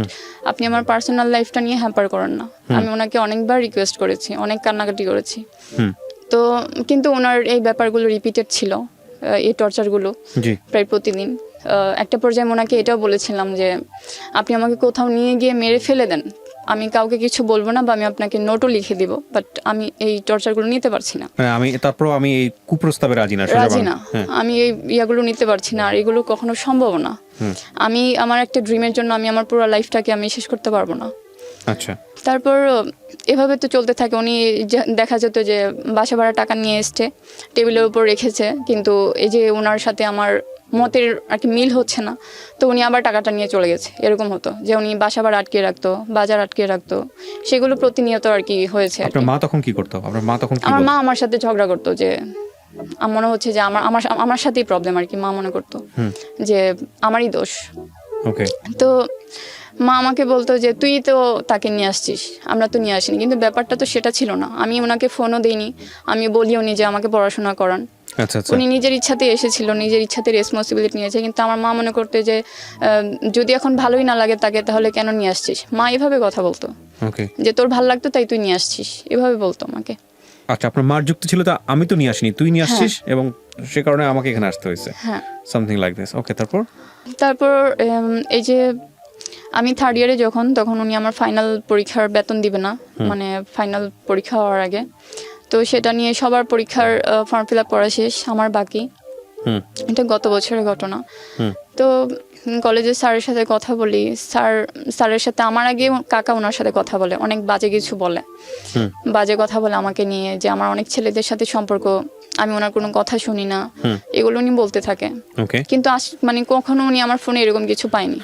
আপনি আমার পার্সোনাল লাইফটা নিয়ে হ্যাম্পার করেন না। আমি ওনাকে অনেকবার রিকোয়েস্ট করেছি, অনেক কান্নাকাটি করেছি। তো কিন্তু ওনার এই ব্যাপারগুলো রিপিটেড ছিল, এই টর্চারগুলো প্রায় প্রতিদিন। একটা পর্যায়ে ওনাকে এটাও বলেছিলাম যে আপনি আমাকে কোথাও নিয়ে গিয়ে মেরে ফেলে দেন, আমি কাউকে কিছু বলবো না, বা আমি আপনাকে নোটও লিখে দিব, বাট আমি এই টর্চারগুলো নিতে পারছি না। আমি এই কুপ্রস্তাবে রাজি না, আমি এই ইয়াগুলো নিতে পারছি না, আর এগুলো কখনো সম্ভব না। আমি আমার একটা ড্রিমের জন্য আমি আমার পুরো লাইফটাকে আমি শেষ করতে পারবো না। আচ্ছা, তারপর এভাবে তো চলতে থাকে। উনি দেখা যেত যে বাসা ভাড়া টাকা নিয়ে এসছে, টেবিলের উপর রেখেছে, কিন্তু এই যে ওনার সাথে আমার মতের আর কি মিল হচ্ছে না, তো উনি আবার টাকাটা নিয়ে চলে গেছে। এরকম হতো যে উনি বাসা ভাড়া আটকে রাখতো, বাজার আটকে রাখতো, সেগুলো প্রতিনিয়ত আর কি হয়েছে। আপনার মা তখন কি করতো? আমার মা আমার সাথে ঝগড়া করতো, যে মনে হচ্ছে যে আমার সাথেই প্রবলেম আর কি। মা মনে করতো যে আমারই দোষ। তো মা আমাকে বলতো যে তুই তো তাকে নিয়ে আসছিস, আমরা তো নিয়ে আসিনি। কিন্তু ব্যাপারটা তো সেটা ছিল না। আমি ওনাকে ফোনও দিইনি, আমি বলিও নি যে আমাকে পড়াশোনা করান। উনি নিজের ইচ্ছাতে এসেছিল, নিজের ইচ্ছাতে রেসপন্সিবিলিটি নিয়েছে। কিন্তু আমার মা মনে করতে যে যদি এখন ভালোই না লাগে তাকে, তাহলে কেন নিয়ে আসছিস। মা এভাবে কথা বলতো যে তোর ভালো লাগতো তাই তুই নিয়ে আসছিস, এভাবে বলতো আমাকে। আচ্ছা, আপনার মার যুক্তি ছিল তো আমি তো নিয়ে আসিনি, তুই নিয়ে আসছিস, এবং সে কারণে আমাকে এখানে আসতে হয়েছে, সামথিং লাইক দিস। ওকে, তারপর এই যে আমি 3rd ইয়ারে তখন উনি আমার ফাইনাল পরীক্ষার বেতন দিবে না, মানে ফাইনাল পরীক্ষা হওয়ার আগে। তো সেটা নিয়ে সবার পরীক্ষার ফর্ম ফিল আপ করা শেষ, আমার বাকি। এটা গত বছরের ঘটনা। তো কলেজের স্যারের সাথে কথা বলি, স্যারের সাথে আমার আগে কাকা ওনার সাথে কথা বলে, অনেক বাজে কিছু বলে, বাজে কথা বলে আমাকে নিয়ে, যে আমার অনেক ছেলেদের সাথে সম্পর্ক, আমি ওনার কোনো কথা শুনি না, এগুলো উনি বলতে থাকে। কিন্তু কখনো উনি আমার ফোনে এরকম কিছু পায়নি।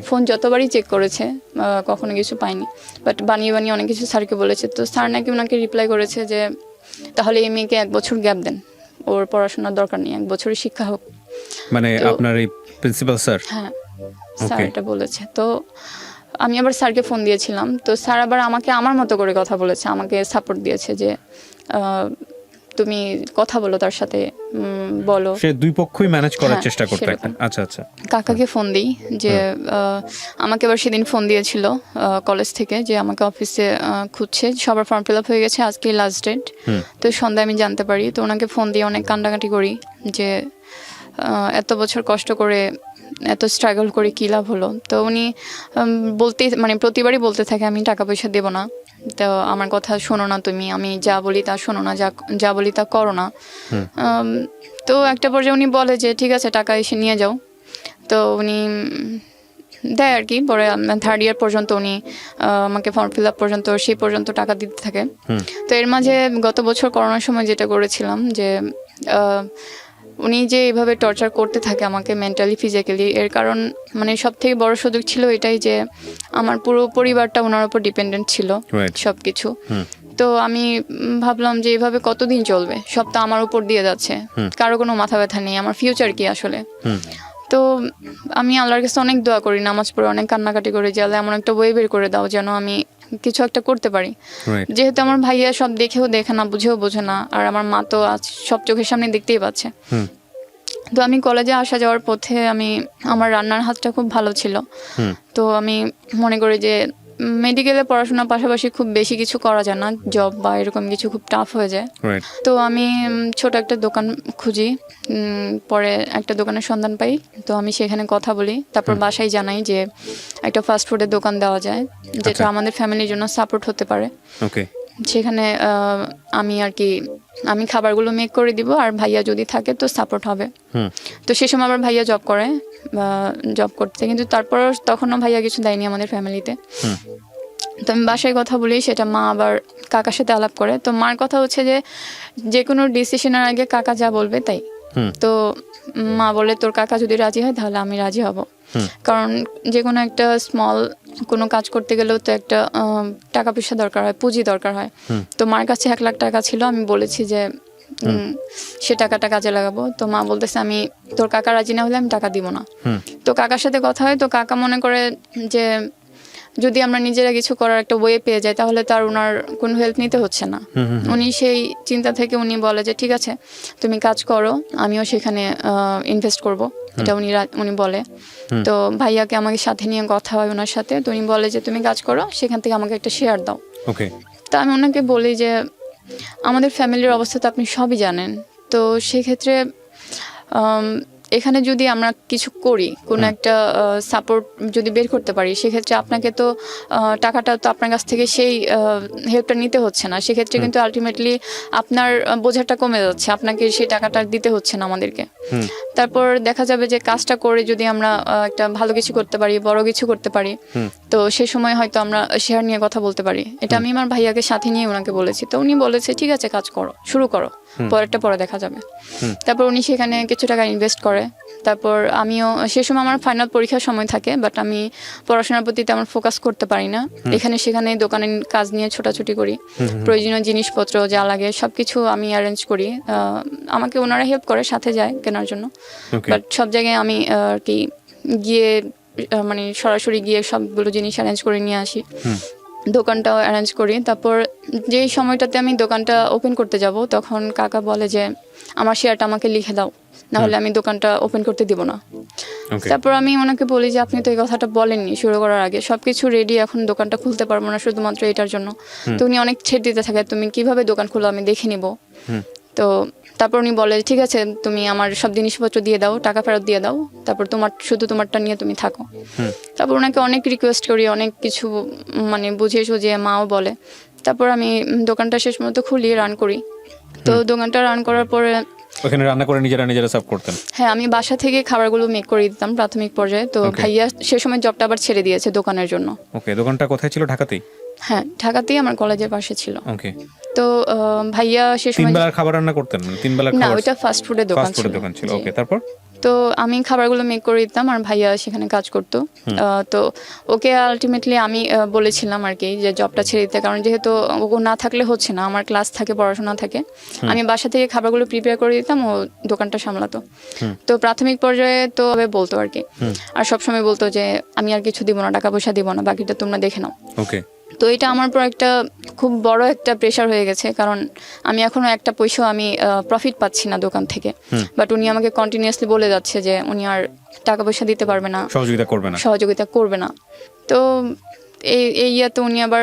ফোন যতবারই চেক করেছে কখনো কিছু পায়নি, বাট বানিয়ে অনেক কিছু স্যারকে বলেছে। তো স্যার নাকি ওনাকে রিপ্লাই করেছে যে তাহলে এই মেয়েকে 1 বছর গ্যাপ দেন, ওর পড়াশোনার দরকার নেই, 1 বছরের শিক্ষা হোক। মানে আপনার এই প্রিন্সিপাল স্যার? হ্যাঁ, স্যার এটা বলেছে। তো আমি আবার স্যারকে ফোন দিয়েছিলাম, তো স্যার আবার আমাকে আমার মতো করে কথা বলেছে, আমাকে সাপোর্ট দিয়েছে যে তুমি কথা বলো তার সাথে, বলো। সে দুই পক্ষই ম্যানেজ করার চেষ্টা করতে। আচ্ছা আচ্ছা, কাকাকে ফোন দিই যে আমাকে আবার সেদিন ফোন দিয়েছিল কলেজ থেকে যে আমাকে অফিসে খুঁজছে, সবার ফর্ম ফিল আপ হয়ে গেছে, আজকে লাস্ট ডেট। তো সন্ধ্যায় আমি জানতে পারি। তো ওনাকে ফোন দিয়ে অনেক কান্নাকাটি করি যে এত বছর কষ্ট করে, এত স্ট্রাগল করে কী লাভ হলো। তো উনি প্রতিবারই বলতে থাকে আমি টাকা পয়সা দেবো না, তো আমার কথা শোনো না তুমি, আমি যা বলি তা শোনো না, যা বলি তা করো না। তো একটা পর্যায়ে উনি বলে যে ঠিক আছে টাকা এসে নিয়ে যাও। তো উনি দেয় আর কি। পরে 3rd ইয়ার পর্যন্ত উনি আমাকে ফর্ম ফিল আপ পর্যন্ত সেই পর্যন্ত টাকা দিতে থাকে। তো এর মাঝে গত বছর করোনার সময় যেটা করেছিলাম যে উনি যে এইভাবে টর্চার করতে থাকে আমাকে মেন্টালি ফিজিক্যালি, এর কারণ মানে সব থেকে বড় সুযোগ ছিল এটাই যে আমার পুরো পরিবারটা ওনার উপর ডিপেন্ডেন্ট ছিল সব কিছু। তো আমি ভাবলাম যে এইভাবে কতদিন চলবে, সব তো আমার উপর দিয়ে যাচ্ছে, কারো কোনো মাথা ব্যথা নেই, আমার ফিউচার কি আসলে। তো আমি আল্লাহর কাছে অনেক দোয়া করি, নামাজ পড়ে অনেক কান্নাকাটি করি যে আল্লাহ এমন একটা ওয়ে বের করে দাও যেন আমি কিছু একটা করতে পারি। যেহেতু আমার ভাইয়া সব দেখেও দেখে না, বুঝেও বোঝে না, আর আমার মা তো আজ সব চোখের সামনে দেখতেই পাচ্ছে। তো আমি কলেজে আসা যাওয়ার পথে আমার রান্নার হাতটা খুব ভালো ছিল। তো আমি মনে করি যে মেডিকেলে পড়াশোনার পাশাপাশি খুব বেশি কিছু করা যায় না, জব বা এরকম কিছু খুব টাফ হয়ে যায়। তো আমি ছোট একটা দোকান খুঁজি, পরে একটা দোকানের সন্ধান পাই। তো আমি সেখানে কথা বলি, তারপর বাসায় জানাই যে একটা ফাস্ট ফুডের দোকান দেওয়া যায় যেটা আমাদের ফ্যামিলির জন্য সাপোর্ট হতে পারে। সেখানে আমি খাবারগুলো মেক করে দিব, আর ভাইয়া যদি থাকে তো সাপোর্ট হবে। তো সে সময় আবার ভাইয়া জব করতে, কিন্তু তারপর তখনও ভাইয়া কিছু দেয়নি আমাদের ফ্যামিলিতে। তো আমি বাসায় কথা বলি, সেটা মা আবার কাকার সাথে আলাপ করে। তো মার কথা হচ্ছে যে কোনো ডিসিশনের আগে কাকা যা বলবে তাই। তো মা বলে তোর কাকা যদি রাজি হয় তাহলে আমি রাজি হব, কারণ যে কোনো একটা স্মল কোনো কাজ করতে গেলেও তো একটা টাকা পয়সা দরকার হয়, পুঁজি দরকার হয়। তো মার কাছে 1 লাখ টাকা ছিল, আমি বলেছি যে সে টাকাটা কাজে লাগাবো। তো মা বলতেছে আমি তোর কাকা রাজি না হলে আমি টাকা দিব না। তো কাকার সাথে কথা হয়, তো কাকা মনে করে যে যদি আমরা নিজেরা কিছু করার একটা ওয়ে পেয়ে যাই তাহলে তার ওনার কোনো হেল্প নিতে হচ্ছে না। উনি সেই চিন্তা থেকে উনি বলে যে ঠিক আছে তুমি কাজ করো, আমিও সেখানে ইনভেস্ট করব, এটা উনি বলে। তো ভাইয়াকে আমাকে সাথে নিয়ে কথা হয় ওনার সাথে। তো উনি বলে যে তুমি কাজ করো, সেখান থেকে আমাকে একটা শেয়ার দাও। তো আমি ওনাকে বলি যে আমাদের ফ্যামিলির অবস্থা তো আপনি সবই জানেন, তো সেক্ষেত্রে এখানে যদি আমরা কিছু করি, কোনো একটা সাপোর্ট যদি বের করতে পারি, সেক্ষেত্রে আপনাকে তো টাকাটা তো আপনার কাছ থেকে সেই হেল্পটা নিতে হচ্ছে না। সেক্ষেত্রে কিন্তু আলটিমেটলি আপনার বোঝাটা কমে যাচ্ছে, আপনাকে সেই টাকাটা দিতে হচ্ছে না আমাদেরকে। তারপর দেখা যাবে যে কাজটা করে যদি আমরা একটা ভালো কিছু করতে পারি, বড় কিছু করতে পারি, তো সে সময় হয়তো আমরা শেয়ার নিয়ে কথা বলতে পারি। এটা আমি আমার ভাইয়াকে সাথে নিয়ে ওনাকে বলেছি। তো উনি বলেছে ঠিক আছে কাজ করো, শুরু করো, পরেরটা পরে দেখা যাবে। তারপর উনি সেখানে কিছু টাকা ইনভেস্ট করে। তারপর আমিও সে সময় আমার ফাইনাল পরীক্ষার সময় থাকে, বাট আমি পড়াশোনার প্রতি তেমন ফোকাস করতে পারি না। এখানে সেখানে দোকানের কাজ নিয়ে ছোটাছুটি করি, প্রয়োজনীয় জিনিসপত্র যা লাগে সবকিছু আমি অ্যারেঞ্জ করি। আমাকে ওনারা হেল্প করে, সাথে যায় কেনার জন্য। বাট সব জায়গায় আমি আর কি গিয়ে মানে সরাসরি গিয়ে সবগুলো জিনিস অ্যারেঞ্জ করে নিয়ে আসি, দোকানটাও অ্যারেঞ্জ করি। তারপর যেই সময়টাতে আমি দোকানটা ওপেন করতে যাব, তখন কাকা বলে যে আমার শেয়ারটা আমাকে লিখে দাও, না হলে আমি দোকানটা ওপেন করতে দিব না। তারপর আমি ওনাকে বলি যে আপনি তো এই কথাটা বলেননি শুরু করার আগে, সবকিছু রেডি, এখন দোকানটা খুলতে পারবো না শুধুমাত্র এটার জন্য। তো উনি অনেক ছেড় দিতে থাকে, তুমি কিভাবে দোকান খুলো আমি দেখে নিব। তো তারপর উনি বলে ঠিক আছে তুমি আমার সব জিনিসপত্র দিয়ে দাও, টাকা ফেরত দিয়ে দাও, তারপর শুধু তোমারটা নিয়ে তুমি থাকো। তারপর ওনাকে অনেক রিকোয়েস্ট করি, অনেক কিছু মানে বুঝিয়ে সুঝিয়ে মাও বলে। তারপর আমি দোকানটা শেষ মতো খুলি, রান করি। তো দোকানটা রান করার পরে ওখানে রান্না করে নিজেরা সার্ভ করতেন? হ্যাঁ, আমি বাসা থেকে খাবারগুলো মেক করে দিতাম প্রাথমিক পর্যায়ে। তো ভাইয়া সে সময় জবটা আবার ছেড়ে দিয়েছে দোকানের জন্য। দোকানটা কোথায় ছিল? ঢাকাতেই? হ্যাঁ, ঢাকাতেই, আমার কলেজের পাশে ছিল। তো ভাইয়া সে সময় 3 বেলার খাবার রান্না করতেন? 3 বেলার না, ওটা ফাস্ট ফুডের দোকান ছিল। তারপর তো আমি খাবারগুলো মেক করে দিতাম আর ভাইয়া সেখানে কাজ করতো। তো ওকে আলটিমেটলি আমি বলেছিলাম আর কি যে জবটা ছেড়ে দিতে, কারণ যেহেতু ও না থাকলে হচ্ছে না, আমার ক্লাস থাকে, পড়াশোনা থাকে। আমি বাসা থেকে খাবারগুলো প্রিপেয়ার করে দিতাম, ও দোকানটা সামলাতো। তো প্রাথমিক পর্যায়ে তো বলতো আর কি, আর সবসময় বলতো যে আমি আর কিছু দিব না, টাকা পয়সা দিব না, বাকিটা তোমরা দেখে নাও। তো এটা আমার উপর একটা খুব বড় একটা প্রেশার হয়ে গেছে, কারণ আমি এখনো একটা পয়সাও আমি প্রফিট পাচ্ছি না দোকান থেকে। বাট উনি আমাকে কন্টিনিউয়াসলি বলে যাচ্ছে যে উনি আর টাকা পয়সা দিতে পারবে না, সহযোগিতা করবে না। তো এই ইয়াতে উনি আবার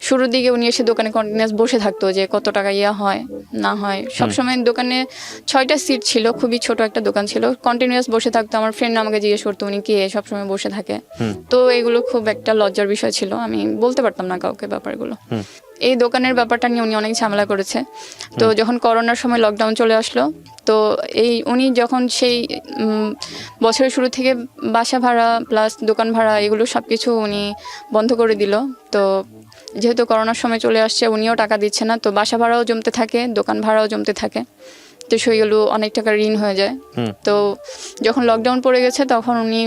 শুরুর দিকে উনি এসে দোকানে কন্টিনিউয়াস বসে থাকতো যে কত টাকা ইয়া হয় না হয়, সবসময় দোকানে 6টা সিট ছিল, খুবই ছোট একটা দোকান ছিল, কন্টিনিউয়াস বসে থাকতো। আমার ফ্রেন্ড আমাকে জিজ্ঞেস করতো উনি কে সবসময় বসে থাকে। তো এগুলো খুব একটা লজ্জার বিষয় ছিল, আমি বলতে পারতাম না কাউকে ব্যাপারগুলো। এই দোকানের ব্যাপারটা নিয়ে উনি অনেক ঝামেলা করেছে। তো যখন করোনার সময় লকডাউন চলে আসলো, তো উনি যখন সেই বছরের শুরু থেকে বাসা ভাড়া প্লাস দোকান ভাড়া এগুলো সব কিছু উনি বন্ধ করে দিল। তো যেহেতু করোনার সময় চলে আসছে, উনিও টাকা দিচ্ছে না, তো বাসা ভাড়াও জমতে থাকে, দোকান ভাড়াও জমতে থাকে, তো সেইগুলো অনেক টাকা ঋণ হয়ে যায়। তো যখন লকডাউন পড়ে গেছে তখন উনি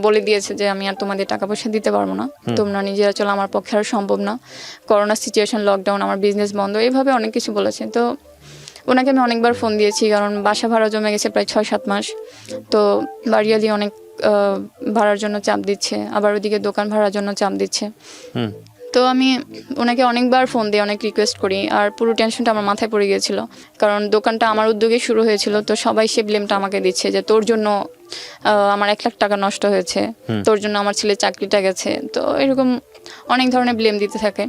বলে দিয়েছে যে আমি আর তোমাদের টাকা পয়সা দিতে পারবো না, তোমরা নিজেরা চলো, আমার পক্ষে আর সম্ভব না, করোনা সিচুয়েশন, লকডাউন, আমার বিজনেস বন্ধ, এইভাবে অনেক কিছু বলেছে। তো ওনাকে আমি অনেকবার ফোন দিয়েছি, কারণ বাসা ভাড়া জমে গেছে প্রায় 6-7 মাস। তো বাড়িয়ালি অনেক ভাড়ার জন্য চাপ দিচ্ছে, আবার ওদিকে দোকান ভাড়ার জন্য চাপ দিচ্ছে। তো আমি ওনাকে অনেকবার ফোন দিয়ে অনেক রিকোয়েস্ট করি, আর পুরো টেনশনটা আমার মাথায় পড়ে গিয়েছিল, কারণ দোকানটা আমার উদ্যোগে শুরু হয়েছিল। তো সবাই সে ব্লেমটা আমাকে দিচ্ছে যে তোর জন্য আমার 1 লাখ টাকা নষ্ট হয়েছে, তোর জন্য আমার ছেলে চাকরিটা গেছে, তো এরকম অনেক ধরনের ব্লেম দিতে থাকে।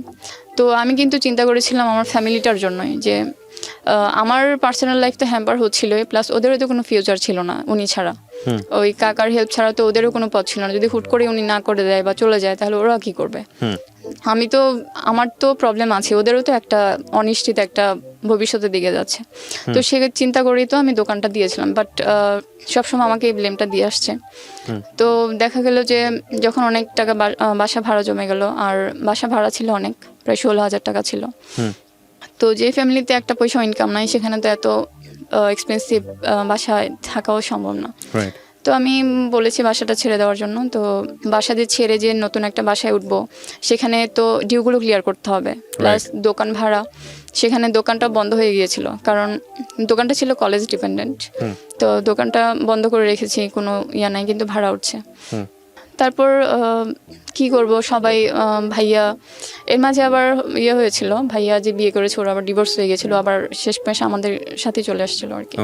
তো আমি কিন্তু চিন্তা করেছিলাম আমার ফ্যামিলিটার জন্যই, যে আমার পার্সোনাল লাইফ তো হ্যাম্পার হচ্ছিলই, প্লাস ওদেরও তো কোনো ফিউচার ছিল না উনি ছাড়া, ওই কাকার হেল্প ছাড়া তো ওদেরও কোনো পথ ছিল না। যদি হুট করে উনি না করে দেয় বা চলে যায় তাহলে ওরা কি করবে? আমার তো প্রবলেম আছে, ওদেরও তো একটা অনিশ্চিত একটা ভবিষ্যতের দিকে যাচ্ছে। তো সে চিন্তা করেই তো আমি দোকানটা দিয়েছিলাম, বাট সবসময় আমাকে এই ব্লেমটা দিয়ে আসছে। তো দেখা গেল যে যখন অনেক টাকা বাসা ভাড়া জমে গেল, আর বাসা ভাড়া ছিল অনেক, প্রায় 16,000 টাকা ছিল। তো যে ফ্যামিলিতে একটা পয়সা ইনকাম নাই, সেখানে তো এত এক্সপেন্সিভ বাসায় থাকাও সম্ভব না। তো আমি বলেছি বাসাটা ছেড়ে দেওয়ার জন্য। তো বাসা যে ছেড়ে যে নতুন একটা বাসায় উঠবো, সেখানে তো ডিউগুলো ক্লিয়ার করতে হবে, প্লাস দোকান ভাড়া, সেখানে দোকানটা বন্ধ হয়ে গিয়েছিল, কারণ দোকানটা ছিল কলেজ ডিপেন্ডেন্ট। তো দোকানটা বন্ধ করে রেখেছি, কোনো ইয়া নাই, কিন্তু ভাড়া উঠছে। তারপর কি করব, সবাই ভাইয়া, এর মাঝে আবার ইয়ে হয়েছিল, ভাইয়া যে বিয়ে করেছে ওরা আবার ডিভোর্স হয়ে গেছিলো, আবার শেষমেশ আমাদের সাথে চলে আসছিল আর কি।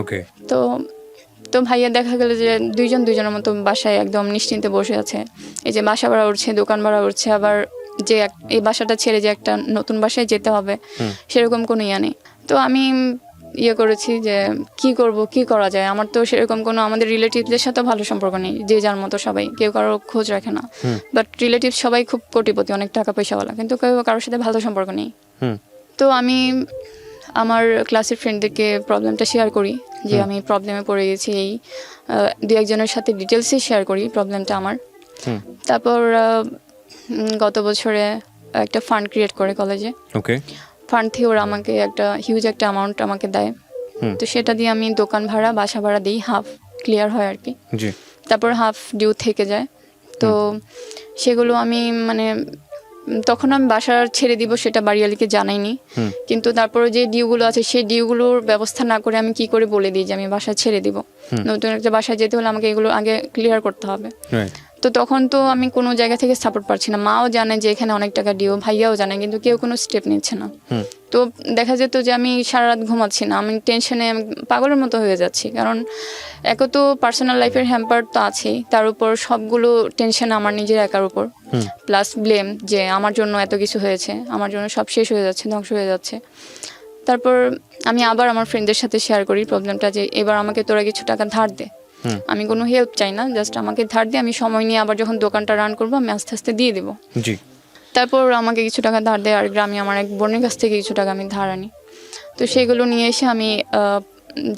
তো ভাইয়া দেখা গেল যে দুইজনের মতো বাসায় একদম নিশ্চিন্তে বসে আছে, এই যে বাসা ভাড়া উঠছে, দোকান ভাড়া উঠছে, আবার যে এই বাসাটা ছেড়ে যে একটা নতুন বাসায় যেতে হবে সেরকম কোনো ইয়া নেই। তো আমি ইয়ে করেছি যে কি করব, কি করা যায়। আমার তো সেরকম কোনো, আমাদের রিলেটিভদের সাথে ভালো সম্পর্ক নেই, যে যার মতো সবাই, কেউ কারোর খোঁজ রাখে না, বাট রিলেটিভ সবাই খুব কোটিপতি, অনেক টাকা পয়সাওয়ালা, কিন্তু কেউ কারোর সাথে ভালো সম্পর্ক নেই। তো আমি আমার ক্লাসের ফ্রেন্ডদেরকে প্রবলেমটা শেয়ার করি যে আমি প্রবলেমে পড়ে গেছি, এই 2-1 জনের সাথে ডিটেলসে শেয়ার করি প্রবলেমটা আমার। তারপর গত বছরে একটা ফান্ড ক্রিয়েট করে কলেজে, ফান্ড থেকে ওরা আমাকে একটা হিউজ একটা অ্যামাউন্ট আমাকে দেয়। তো সেটা দিয়ে আমি দোকান ভাড়া, বাসা ভাড়া দিই, হাফ ক্লিয়ার হয় আর কি। তারপর হাফ ডিউ থেকে যায়। তো সেগুলো আমি মানে তখন আমি বাসা ছেড়ে দিব সেটা বাড়িওয়ালিকে জানাইনি, কিন্তু তারপরে যে ডিউগুলো আছে সেই ডিউগুলোর ব্যবস্থা না করে আমি কি করে বলে দিই যে আমি বাসা ছেড়ে দিব। নতুন একটা বাসায় যেতে হলে আমাকে এগুলো আগে ক্লিয়ার করতে হবে। তো তখন তো আমি কোনো জায়গা থেকে সাপোর্ট পাচ্ছি না, মাও জানে যে এখানে অনেক টাকা ডিউ, ভাইয়াও জানে, কিন্তু কেউ কোনো স্টেপ নিচ্ছে না। তো দেখা যেত যে আমি সারা রাত ঘুমাচ্ছি না, আমি টেনশনে পাগলের মতো হয়ে যাচ্ছি, কারণ এক তো পার্সোনাল লাইফের হ্যাম্পার তো আছেই, তার উপর সবগুলো টেনশন আমার নিজের একার উপর, প্লাস ব্লেম যে আমার জন্য এত কিছু হয়েছে, আমার জন্য সব শেষ হয়ে যাচ্ছে, ধ্বংস হয়ে যাচ্ছে। তারপর আমি আবার আমার ফ্রেন্ডদের সাথে শেয়ার করি প্রবলেমটা, যে এবার আমাকে তোরা কিছু টাকা ধার দে, আমি কোনো হেল্প চাই না, জাস্ট আমাকে ধার দিয়ে আমি সময় নিয়ে আবার যখন দোকানটা রান করবো আমি আস্তে আস্তে দিয়ে দেবো। তারপর আমাকে কিছু টাকা ধার দেয়, আর গ্রামে আমার এক বোনের কাছ থেকে কিছু টাকা আমি ধার আনি। তো সেগুলো নিয়ে এসে আমি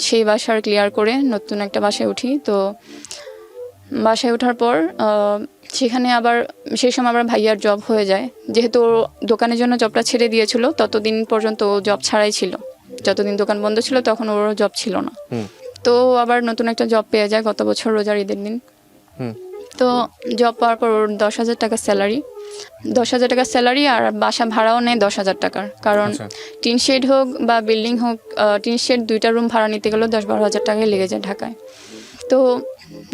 সেই বাসার ক্লিয়ার করে নতুন একটা বাসায় উঠি। তো বাসায় ওঠার পর সেখানে আবার সেই সময় আবার ভাইয়ার জব হয়ে যায়, যেহেতু ও দোকানের জন্য জবটা ছেড়ে দিয়েছিল, ততদিন পর্যন্ত ও জব ছাড়াই ছিল, যতদিন দোকান বন্ধ ছিল তখন ওর জব ছিল না। তো আবার নতুন একটা জব পেয়ে যায় গত বছর রোজার ঈদের দিন। তো জব পাওয়ার পর ওর 10,000 টাকা স্যালারি, 10,000 টাকা স্যালারি, আর বাসা ভাড়াও নেয় 10,000 টাকার, কারণ টিন শেড হোক বা বিল্ডিং হোক, টিন শেড 2টা রুম ভাড়া নিতে গেলেও 10-12 হাজার টাকায় লেগে যায় ঢাকায়। তো